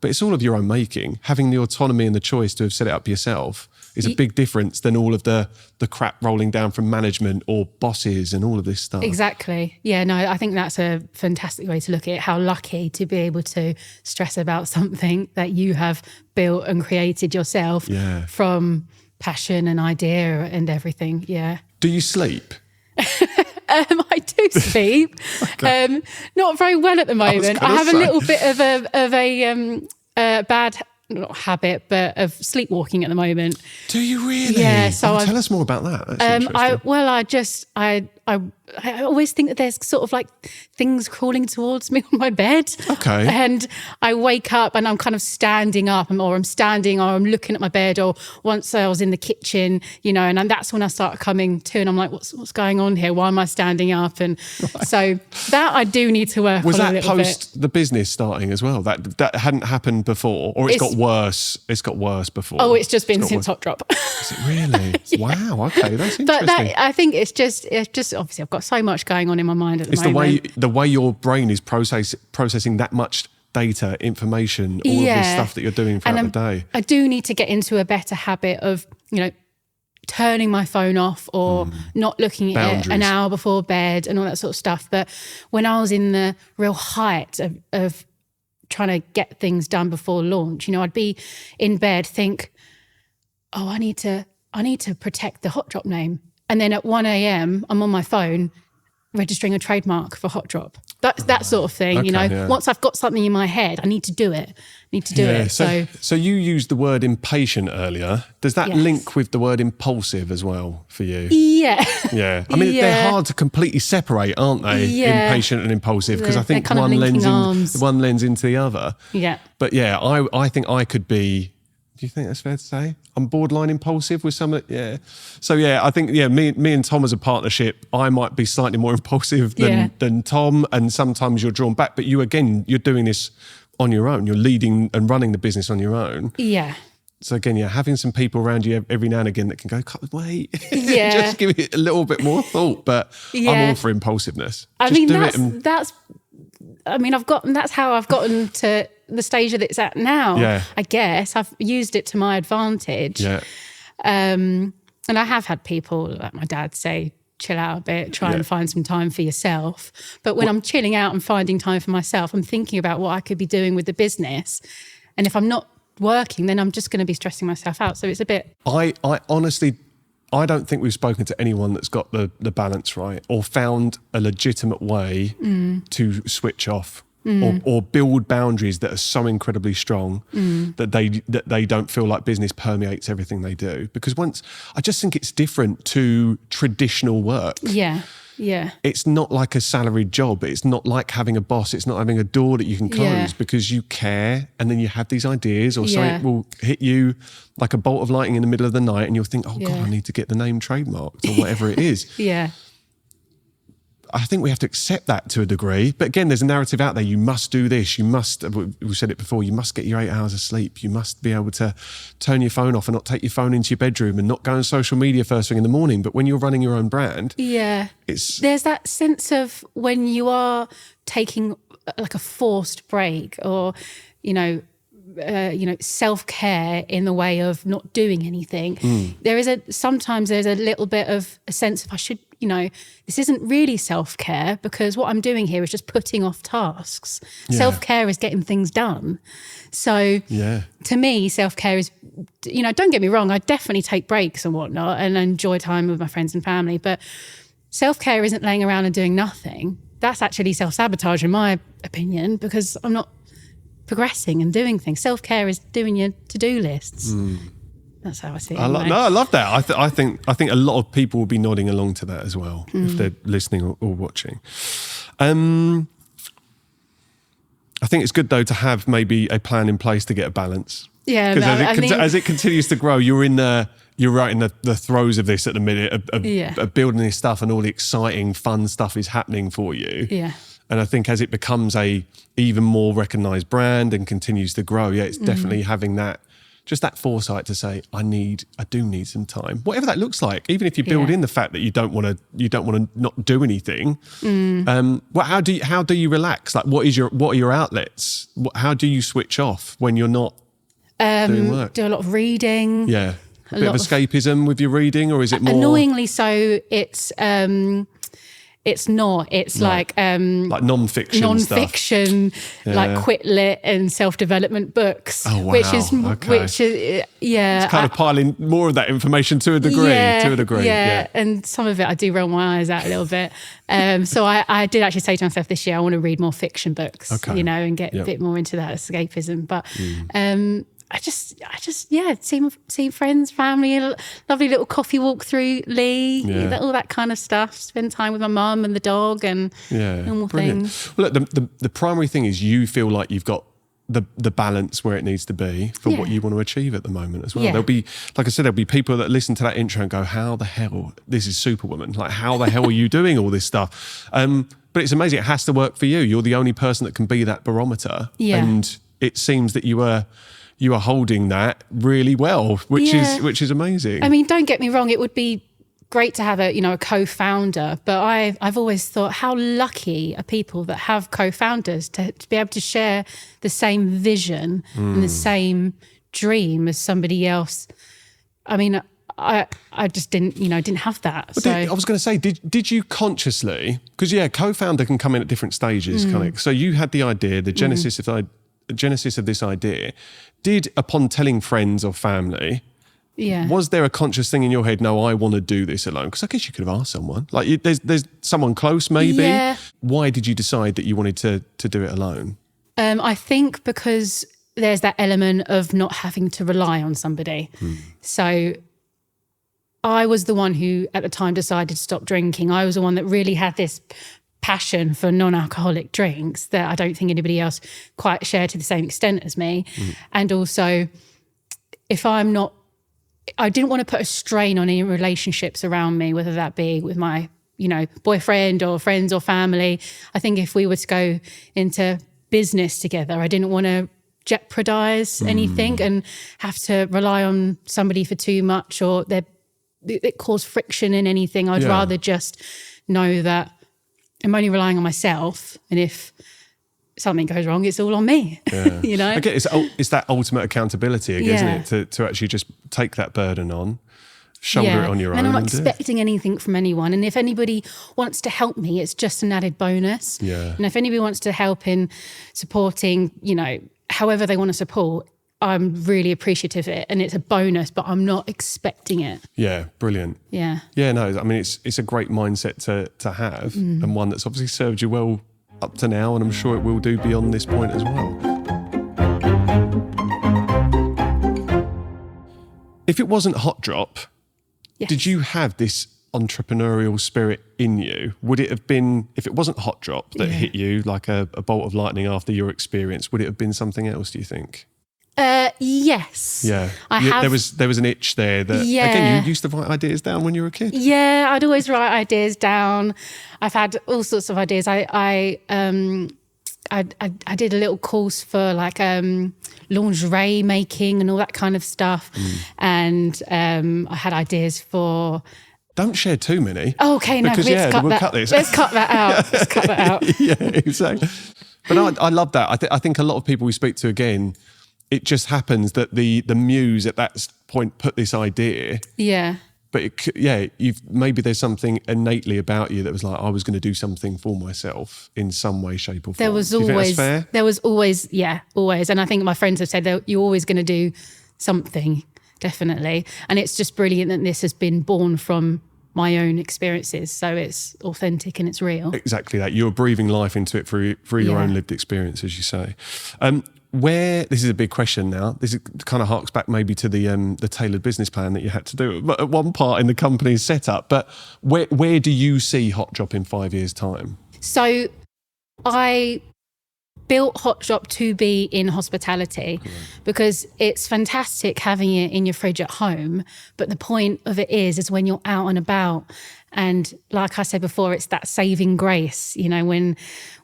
S1: But it's all of your own making. Having the autonomy and the choice to have set it up yourself is a big difference than all of the crap rolling down from management or bosses and all of this stuff. Exactly. Yeah, no, I think that's a fantastic way to look at it. How lucky to be able to stress about something that you have built and created yourself from passion and idea and everything. Yeah. Do you sleep? I do sleep. Not very well at the moment. I have a little bit of a bad, not habit, but of sleepwalking at the moment. Do you really? Yeah. So tell us more about that. That's interesting. I always think that there's sort of like things crawling towards me on my bed. Okay. And I wake up and I'm kind of standing up, or I'm standing, or I'm looking at my bed, or once I was in the kitchen, you know, and that's when I start coming to, and I'm like, what's going on here? Why am I standing up? And so that I do need to work on a little bit. Was that post the business starting as well? That hadn't happened before, or it's got worse? It's got worse before. Oh, it's just been since HotDrop. Is it really? Wow. Okay, that's interesting. But I think it's just obviously I've got so much going on in my mind at the moment. It's the way your brain is processing that much data, information, all of this stuff that you're doing throughout the day. I do need to get into a better habit of, you know, turning my phone off or not looking at it an hour before bed and all that sort of stuff. But when I was in the real height of trying to get things done before launch, you know, I'd be in bed, think, oh, I need to protect the HotDrop name. And then at 1 a.m, I'm on my phone registering a trademark for HotDrop.
S2: That sort of thing,
S1: Okay,
S2: you know.
S1: yeah.
S2: Once I've got something in my head, I need to do it.
S1: So you used the word impatient earlier. Does that
S2: Yes.
S1: link with the word impulsive as well for you?
S2: Yeah.
S1: Yeah. I mean,
S2: Yeah.
S1: they're hard to completely separate, aren't they?
S2: Yeah.
S1: Impatient and impulsive, because I
S2: They're
S1: think
S2: kind of
S1: one
S2: linking arms.
S1: lends into the other.
S2: Yeah.
S1: But yeah, I think I could be. Do you think that's fair to say? I'm borderline impulsive with some of it. Yeah. So yeah, I think me and Tom as a partnership, I might be slightly more impulsive than Tom, and sometimes you're drawn back. But you're doing this on your own. You're leading and running the business on your own.
S2: Yeah.
S1: So again, having some people around you every now and again that can go, wait,
S2: Yeah.
S1: just give it a little bit more thought. But
S2: Yeah.
S1: I'm all for impulsiveness.
S2: I
S1: Just
S2: mean,
S1: do it and-
S2: that's how I've gotten to the stage that it's at now.
S1: Yeah.
S2: I guess I've used it to my advantage.
S1: Yeah.
S2: And I have had people like my dad say, chill out a bit, try and find some time for yourself. But when I'm chilling out and finding time for myself, I'm thinking about what I could be doing with the business. And if I'm not working, then I'm just going to be stressing myself out. So it's a bit...
S1: I honestly, I don't think we've spoken to anyone that's got the balance right or found a legitimate way to switch off or build boundaries that are so incredibly strong that they don't feel like business permeates everything they do. Because I just think it's different to traditional work.
S2: Yeah. Yeah.
S1: It's not like a salaried job. It's not like having a boss. It's not having a door that you can close because you care, and then you have these ideas or something will hit you like a bolt of lightning in the middle of the night and you'll think, oh God, I need to get the name trademarked or whatever it is.
S2: Yeah.
S1: I think we have to accept that to a degree. But again, there's a narrative out there. You must do this. You must, we've said it before, you must get your 8 hours of sleep. You must be able to turn your phone off and not take your phone into your bedroom and not go on social media first thing in the morning. But when you're running your own brand, there's
S2: that sense of when you are taking like a forced break or, self-care in the way of not doing anything. Sometimes there's a little bit of a sense of I should, this isn't really self-care because what I'm doing here is just putting off tasks. Yeah. Self-care is getting things done. So to me, self-care is, don't get me wrong, I definitely take breaks and whatnot and enjoy time with my friends and family, but self-care isn't laying around and doing nothing. That's actually self-sabotage in my opinion because I'm not progressing and doing things. Self-care is doing your to-do lists. That's how I see it.
S1: I love that. I think a lot of people will be nodding along to that as well if they're listening or watching. I think it's good though to have maybe a plan in place to get a balance.
S2: Yeah,
S1: because as it continues to grow, you're right in the throes of this at the minute of building this stuff, and all the exciting, fun stuff is happening for you.
S2: Yeah.
S1: And I think as it becomes a even more recognised brand and continues to grow, it's definitely having that foresight to say, I do need some time, whatever that looks like. Even if you build in the fact that you don't want to not do anything. How do you relax? Like, what are your outlets? How do you switch off when you're not doing work?
S2: Do a lot of reading.
S1: Yeah, a bit of escapism with your reading, or is it more
S2: annoyingly so? It's not. It's like
S1: non-fiction
S2: stuff. Like quit lit and self-development books.
S1: Oh, wow.
S2: Which is
S1: It's kind of piling more of that information to a degree.
S2: Yeah. And some of it I do roll my eyes out a little bit. So I did actually say to myself this year I want to read more fiction books, and get a bit more into that escapism. But I just see friends, family, a lovely little coffee walk through Lee, all that kind of stuff. Spend time with my mum and the dog and normal things.
S1: Well, look, the primary thing is you feel like you've got the balance where it needs to be for what you want to achieve at the moment as well. There'll be, like I said, there'll be people that listen to that intro and go, how the hell, this is Superwoman. Like, how the hell are you doing all this stuff? But it's amazing. It has to work for you. You're the only person that can be that barometer. Yeah. And it seems that you are holding that really well, which is amazing.
S2: I mean, don't get me wrong, it would be great to have a co-founder, but I've always thought how lucky are people that have co-founders to be able to share the same vision and the same dream as somebody else. I mean, I just didn't have that.
S1: So I was going to say, did you consciously, because co-founder can come in at different stages, kind of. So you had the idea, the genesis of this idea. Did, upon telling friends or family,
S2: Yeah.
S1: Was there a conscious thing in your head, no, I want to do this alone? Because I guess you could have asked someone. Like, there's someone close, maybe.
S2: Yeah.
S1: Why did you decide that you wanted to do it alone?
S2: I think because there's that element of not having to rely on somebody. So I was the one who at the time decided to stop drinking. I was the one that really had this passion for non-alcoholic drinks that I don't think anybody else quite shared to the same extent as me. And also, I didn't want to put a strain on any relationships around me, whether that be with my, boyfriend or friends or family. I think if we were to go into business together, I didn't want to jeopardize anything and have to rely on somebody for too much, or it caused friction in anything. I'd rather just know that I'm only relying on myself, and if something goes wrong, it's all on me.
S1: Yeah. I get it's that ultimate accountability again, isn't it? To actually just take that burden on, shoulder it on your own.
S2: And I'm not expecting anything from anyone. And if anybody wants to help me, it's just an added bonus.
S1: Yeah.
S2: And if anybody wants to help in supporting, however they want to support, I'm really appreciative of it, and it's a bonus, but I'm not expecting it.
S1: Yeah, brilliant.
S2: Yeah.
S1: Yeah, no, I mean, it's a great mindset to have, and one that's obviously served you well up to now, and I'm sure it will do beyond this point as well. If it wasn't HotDrop, did you have this entrepreneurial spirit in you? Would it have been, if it wasn't HotDrop that hit you like a bolt of lightning after your experience, would it have been something else, do you think?
S2: Yes.
S1: Yeah. There was an itch there that, again, you used to write ideas down when you were a kid.
S2: Yeah, I'd always write ideas down. I've had all sorts of ideas. I did a little course for like lingerie making and all that kind of stuff. And I had ideas for...
S1: Don't share too many.
S2: Oh, okay, no,
S1: because, we'll cut this.
S2: Let's cut that out. Let's cut that out.
S1: Yeah, exactly. But I love that. I think a lot of people we speak to, again, it just happens that the muse at that point put this idea.
S2: Yeah.
S1: But maybe there's something innately about you that was like, I was going to do something for myself in some way, shape or form.
S2: There was always, always. And I think my friends have said that you're always going to do something, definitely. And it's just brilliant that this has been born from my own experiences. So it's authentic and it's real. Exactly
S1: that. You're breathing life into it through your own lived experience, as you say. This is a big question now. This kind of harks back maybe to the tailored business plan that you had to do at one part in the company's setup. But where do you see HotDrop in 5 years' time?
S2: So I built HotDrop to be in hospitality because it's fantastic having it in your fridge at home. But the point of it is when you're out and about. And like I said before, it's that saving grace,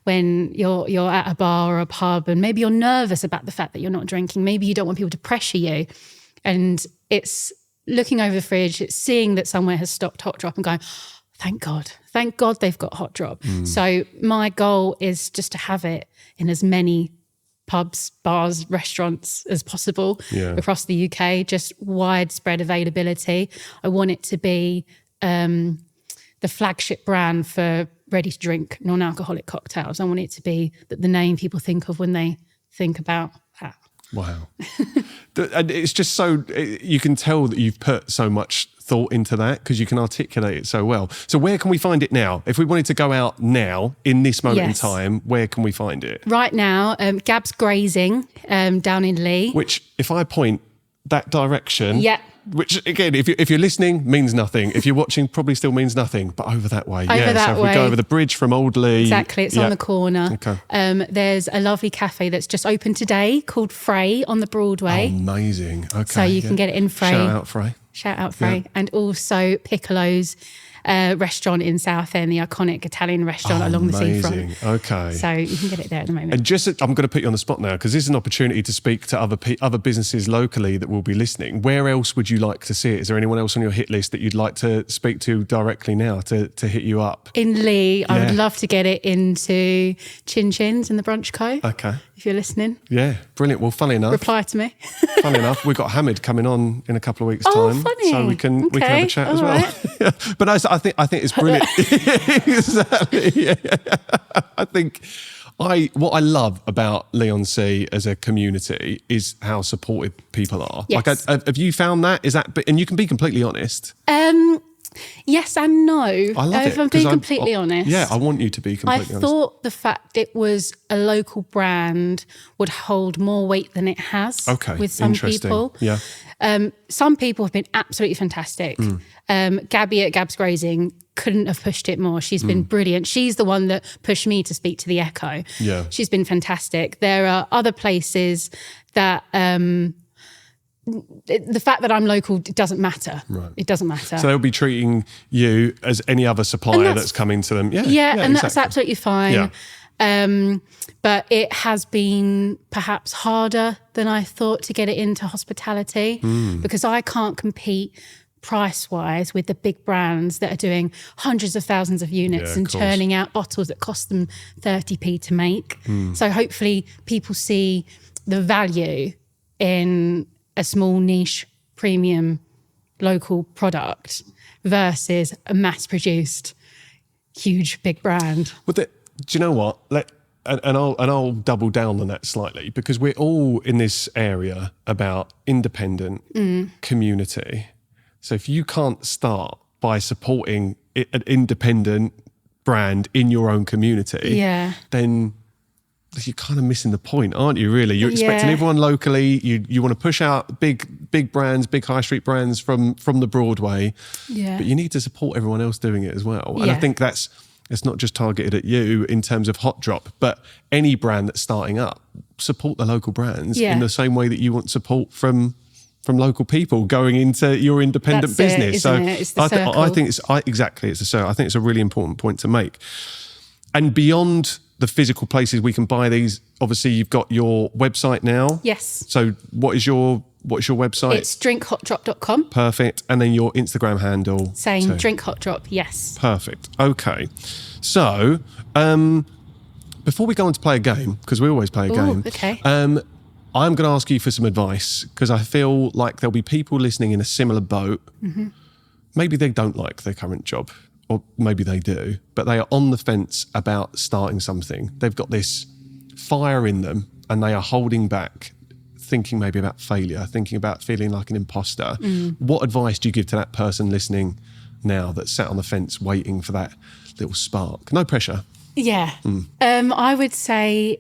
S2: when you're at a bar or a pub and maybe you're nervous about the fact that you're not drinking. Maybe you don't want people to pressure you. And it's looking over the fridge, it's seeing that somewhere has stocked HotDrop and going, thank God they've got HotDrop. So my goal is just to have it in as many pubs, bars, restaurants as possible across the UK, just widespread availability. I want it to be the flagship brand for ready-to-drink non-alcoholic cocktails. I want it to be the name people think of when they think about that.
S1: Wow. And it's just so, you can tell that you've put so much thought into that because you can articulate it so well. So where can we find it now? If we wanted to go out now, in this moment in time, where can we find it?
S2: Right now, Gab's Grazing down in Lee.
S1: Which, if I point that direction... Which, again, if you're listening, means nothing. If you're watching, probably still means nothing. But over that way, so if we go over the bridge from Old Lee...
S2: Exactly, it's on the corner.
S1: Okay.
S2: There's a lovely cafe that's just opened today called Frey on the Broadway.
S1: Oh, amazing. Okay.
S2: So you can get it in Frey.
S1: Shout out Frey.
S2: Yeah. And also Piccolo's restaurant in Southend, the iconic Italian restaurant along the seafront.
S1: Okay.
S2: So you can get it there at the moment.
S1: And I'm going to put you on the spot now because this is an opportunity to speak to other businesses locally that will be listening. Where else would you like to see it? Is there anyone else on your hit list that you'd like to speak to directly now to hit you up?
S2: In Lee, I would love to get it into Chin Chins in the Brunch Co.
S1: Okay.
S2: If you're listening.
S1: Yeah, brilliant. Well, funny enough.
S2: Reply to me.
S1: Funny enough, we've got Hamid coming on in a couple of weeks' time.
S2: Oh, funny.
S1: So we can have a chat as well. Right. But I think it's brilliant. Exactly. Yeah. What I love about Leon C as a community is how supportive people are.
S2: Yes.
S1: Like, have you found that? And you can be completely honest.
S2: Yes and no.
S1: I love it.
S2: If I'm being completely honest.
S1: Yeah, I want you to be completely honest.
S2: I thought the fact it was a local brand would hold more weight than it has with some people.
S1: Yeah.
S2: Some people have been absolutely fantastic. Gabby at Gab's Grazing couldn't have pushed it more. She's been brilliant. She's the one that pushed me to speak to the Echo.
S1: Yeah.
S2: She's been fantastic. There are other places that... the fact that I'm local, it doesn't matter.
S1: Right.
S2: It doesn't matter.
S1: So they'll be treating you as any other supplier that's coming to them. Yeah,
S2: and
S1: exactly.
S2: that's absolutely fine.
S1: Yeah.
S2: But it has been perhaps harder than I thought to get it into hospitality because I can't compete price-wise with the big brands that are doing hundreds of thousands of units and churning out bottles that cost them 30p to make. So hopefully people see the value in a small niche premium local product versus a mass-produced huge big brand.
S1: Well, do you know what? I'll double down on that slightly because we're all in this area about independent community. So if you can't start by supporting an independent brand in your own community, then you're kind of missing the point, aren't you, really? You're expecting everyone locally. You want to push out big brands, big high street brands from the Broadway. Yeah. But you need to support everyone else doing it as well. And I think it's not just targeted at you in terms of HotDrop, but any brand that's starting up, support the local brands in the same way that you want support from local people going into your independent business.
S2: It's the circle.
S1: I think it's a circle. I think it's a really important point to make. And beyond the physical places we can buy these, obviously you've got your website now.
S2: Yes.
S1: So what's your website?
S2: It's drinkhotdrop.com.
S1: Perfect. And then your Instagram handle.
S2: Same, drinkhotdrop, yes.
S1: Perfect. Okay. So before we go on to play a game, because we always play a game.
S2: Okay.
S1: I'm going to ask you for some advice because I feel like there'll be people listening in a similar boat. Maybe they don't like their current job. Or maybe they do, but they are on the fence about starting something. They've got this fire in them and they are holding back, thinking maybe about failure, thinking about feeling like an imposter. What advice do you give to that person listening now that's sat on the fence waiting for that little spark? No pressure.
S2: Yeah. I would say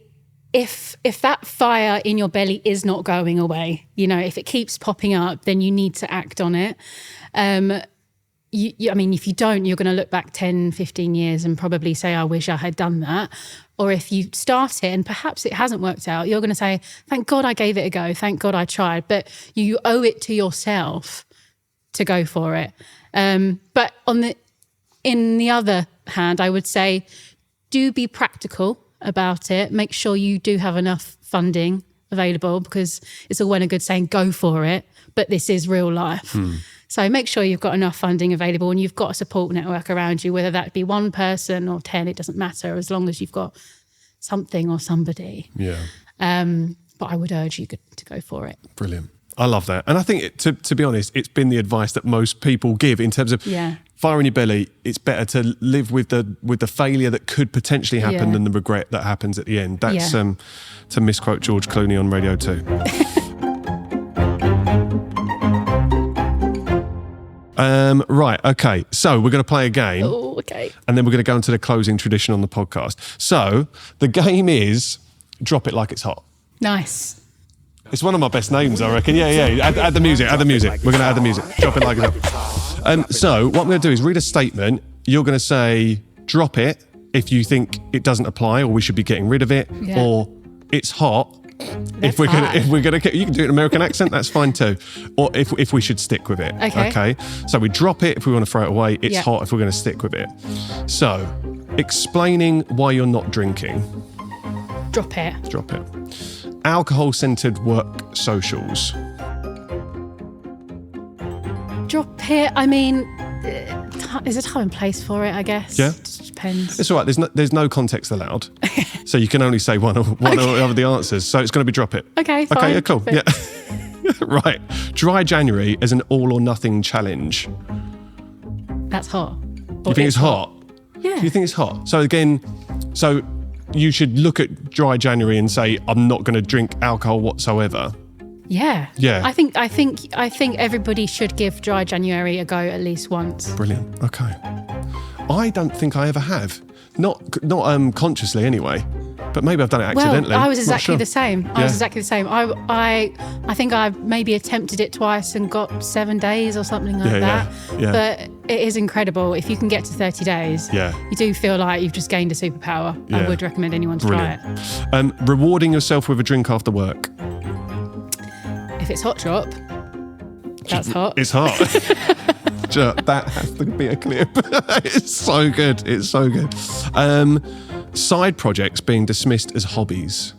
S2: if that fire in your belly is not going away, if it keeps popping up, then you need to act on it. I mean, if you don't, you're going to look back 10, 15 years and probably say, I wish I had done that. Or if you start it and perhaps it hasn't worked out, you're going to say, thank God I gave it a go. Thank God I tried. But you owe it to yourself to go for it. But in the other hand, I would say, do be practical about it. Make sure you do have enough funding available because it's all well and good saying go for it, but this is real life. So make sure you've got enough funding available and you've got a support network around you, whether that be one person or 10, it doesn't matter as long as you've got something or somebody.
S1: Yeah.
S2: But I would urge you to go for it.
S1: Brilliant. I love that. And I think, to be honest, it's been the advice that most people give in terms of fire in your belly. It's better to live with the failure that could potentially happen than the regret that happens at the end. That's to misquote George Clooney on Radio 2. Right, okay. So we're going to play a game.
S2: Oh, okay.
S1: And then we're going to go into the closing tradition on the podcast. So the game is Drop It Like It's Hot.
S2: Nice.
S1: It's one of my best names, I reckon. Yeah. Add the music. We're going to add the music. Drop it like it's hot. So what I'm going to do is read a statement. You're going to say, drop it if you think it doesn't apply or we should be getting rid of it, or it's hot. If we're gonna, you can do an American accent. That's fine too. Or if we should stick with it. Okay. So we drop it if we want to throw it away. It's hot if we're going to stick with it. So, explaining why you're not drinking.
S2: Drop it.
S1: Drop it. Alcohol-centered work socials.
S2: Drop it. I mean, there's a time and place for it, I guess.
S1: Yeah.
S2: It just depends.
S1: It's all right. There's no context allowed. So you can only say one or of the answers. So it's going to be drop it.
S2: Okay, fine.
S1: Okay, yeah, cool. Yeah. Right. Dry January as an all or nothing challenge.
S2: That's hot.
S1: You think it's hot?
S2: Yeah.
S1: Do you think it's hot? So again, you should look at dry January and say, I'm not going to drink alcohol whatsoever.
S2: Yeah.
S1: Yeah.
S2: I think everybody should give dry January a go at least once.
S1: Brilliant. Okay. I don't think I ever have. Not consciously anyway. But maybe I've done it accidentally.
S2: Well, I was exactly
S1: Not sure.
S2: the same. I was exactly the same. I think I maybe attempted it twice and got 7 days or something like that.
S1: Yeah.
S2: But it is incredible. If you can get to 30 days, you do feel like you've just gained a superpower.
S1: Yeah.
S2: I would recommend anyone to try it.
S1: Rewarding yourself with a drink after work.
S2: If it's HotDrop, that's hot.
S1: It's hot. That has to be a clip. It's so good. It's so good. Side projects being dismissed as hobbies.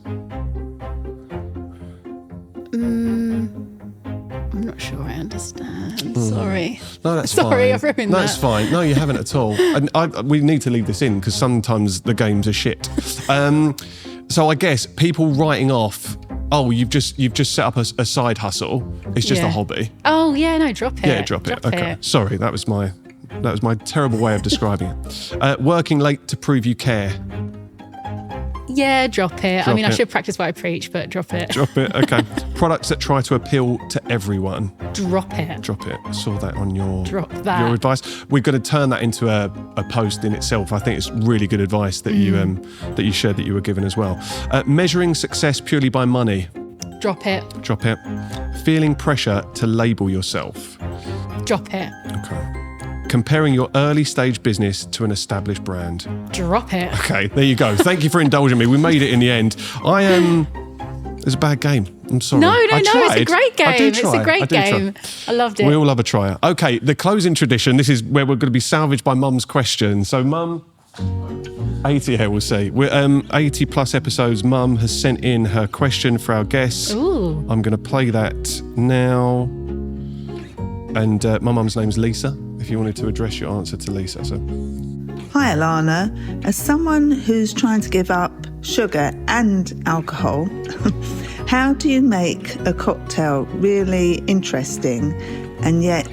S2: I'm not sure I understand. Sorry.
S1: No, that's fine.
S2: Sorry, I've ruined
S1: No,
S2: that.
S1: that's fine. No, you haven't at all. And we need to leave this in because sometimes the games are shit. So I guess people writing off, oh, you've just set up a side hustle. It's just a hobby.
S2: Oh yeah, no, drop it.
S1: Yeah, drop it. Okay. Sorry, that was my terrible way of describing it. Working late to prove you care.
S2: Yeah, drop it. I mean, I
S1: it.
S2: should practice what I preach, but drop it.
S1: Drop it. Okay. Products that try to appeal to everyone.
S2: Drop it.
S1: Drop it. I saw that on your
S2: that.
S1: your advice. We're going to turn that into a post in itself. I think it's really good advice that you shared that you were given as well. Measuring success purely by money.
S2: Drop it.
S1: Drop it. Feeling pressure to label yourself.
S2: Drop it.
S1: Okay. Comparing your early stage business to an established brand.
S2: Drop it.
S1: Okay, there you go. Thank you for indulging me. We made it in the end. It was a bad game. I'm sorry.
S2: No, it's a great game.
S1: I do
S2: It's
S1: try.
S2: a great game. I loved it.
S1: We all love a trier. Okay, the closing tradition. This is where we're going to be salvaged by Mum's question. So, Mum, 80 here, we'll see. We're 80 plus episodes. Mum has sent in her question for our guests.
S2: Ooh.
S1: I'm going to play that now. And my mum's name's Lisa, if you wanted to address your answer to Lisa. So,
S3: Hi, Alannah. As someone who's trying to give up sugar and alcohol, how do you make a cocktail really interesting and yet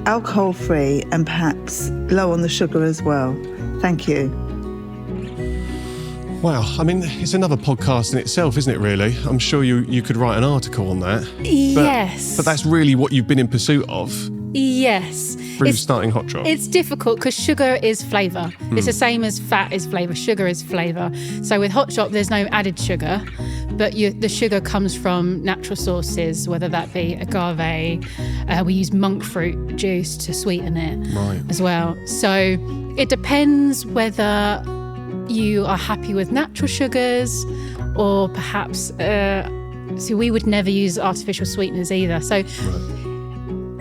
S3: alcohol-free and perhaps low on the sugar as well? Thank you.
S1: wow, I mean, it's another podcast in itself, isn't it, really? I'm sure you could write an article on that.
S2: Yes.
S1: But that's really what you've been in pursuit of
S2: Yes.
S1: through starting HotDrop.
S2: It's difficult because sugar is flavour. It's the same as fat is flavour. Sugar is flavour. So with HotDrop, there's no added sugar, but the sugar comes from natural sources, whether that be agave. We use monk fruit juice to sweeten it as well. So it depends whether you are happy with natural sugars or perhaps... so we would never use artificial sweeteners either. So...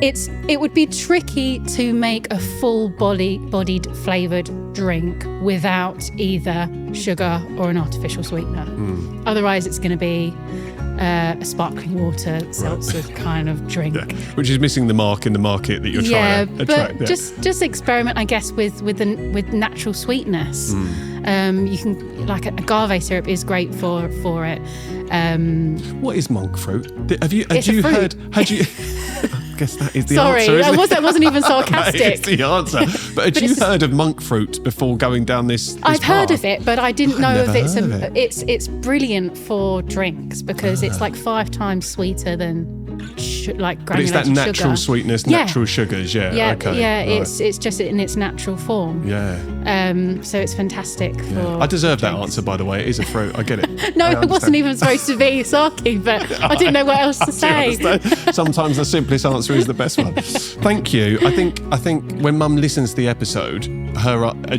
S2: It would be tricky to make a full-bodied flavoured drink without either sugar or an artificial sweetener. Otherwise, it's going to be a sparkling water seltzer kind of drink.
S1: Yeah, which is missing the mark in the market that you're trying to attract.
S2: But just experiment, I guess, with natural sweetness. You can, like, agave syrup is great for it.
S1: What is monk fruit? Had you
S2: fruit.
S1: heard? I guess that is the
S2: Sorry,
S1: answer. Isn't it?
S2: that wasn't even sarcastic.
S1: It's the answer. But had you heard of monk fruit before going down this
S2: I've
S1: path?
S2: heard of it, but I didn't know
S1: never
S2: if
S1: heard of it.
S2: it's brilliant for drinks because it's like 5 times sweeter than like
S1: But it's
S2: granulated
S1: that natural
S2: sugar.
S1: sweetness,
S2: Yeah.
S1: natural sugars. Yeah. Okay.
S2: Yeah. It's just in its natural form.
S1: Yeah.
S2: So it's fantastic for.
S1: I deserve that
S2: drinks.
S1: answer, by the way. It is a fruit. I get it.
S2: No,
S1: I
S2: it wasn't
S1: understand.
S2: even supposed to be sarky, but I didn't know what else to
S1: Do
S2: say.
S1: you understand? Sometimes the simplest answer is the best one. Thank you. I think when Mum listens to the episode,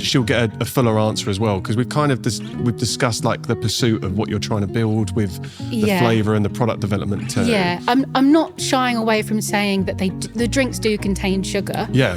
S1: she'll get a fuller answer as well because we've kind of we've discussed like the pursuit of what you're trying to build with the flavour and the product development too.
S2: Yeah, I'm not shying away from saying that the drinks do contain sugar.
S1: Yeah.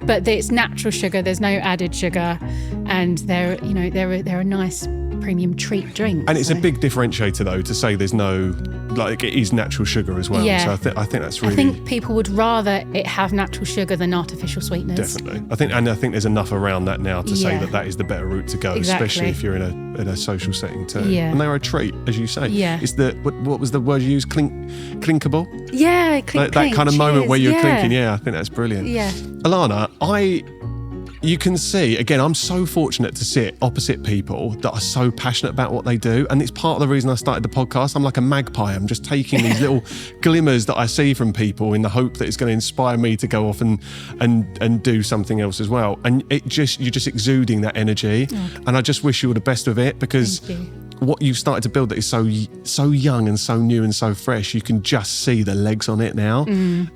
S2: But it's natural sugar. There's no added sugar, and they're a nice premium treat drink.
S1: And it's a big differentiator though to say there's no, like, it is natural sugar as well.
S2: Yeah.
S1: So I think that's really.
S2: I think people would rather it have natural sugar than artificial sweeteners.
S1: Definitely. I think there's enough around that now to say that is the better route to go,
S2: Exactly.
S1: especially if you're in a social setting too.
S2: Yeah.
S1: And they're a treat, as you say.
S2: Yeah.
S1: It's what was the word you used? Clinkable?
S2: Yeah,
S1: That kind of moment where you're
S2: cheers.
S1: clinking. Yeah, I think that's brilliant.
S2: Yeah.
S1: Alannah, you can see, again, I'm so fortunate to sit opposite people that are so passionate about what they do. And it's part of the reason I started the podcast. I'm like a magpie. I'm just taking these little glimmers that I see from people in the hope that it's going to inspire me to go off and do something else as well. And you're just exuding that energy. And I just wish you all the best with it, because what you've started to build that is so young and so new and so fresh, you can just see the legs on it now.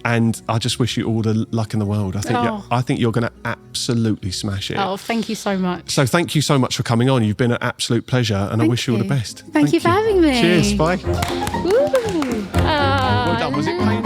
S1: And I just wish you all the luck in the world. I think you're going to absolutely smash it.
S2: Oh, thank you so much.
S1: So thank you so much for coming on. You've been an absolute pleasure, and I wish you all the best.
S2: Thank you for having me.
S1: Cheers. Bye.
S2: Woo.
S1: Well done. Was it painful?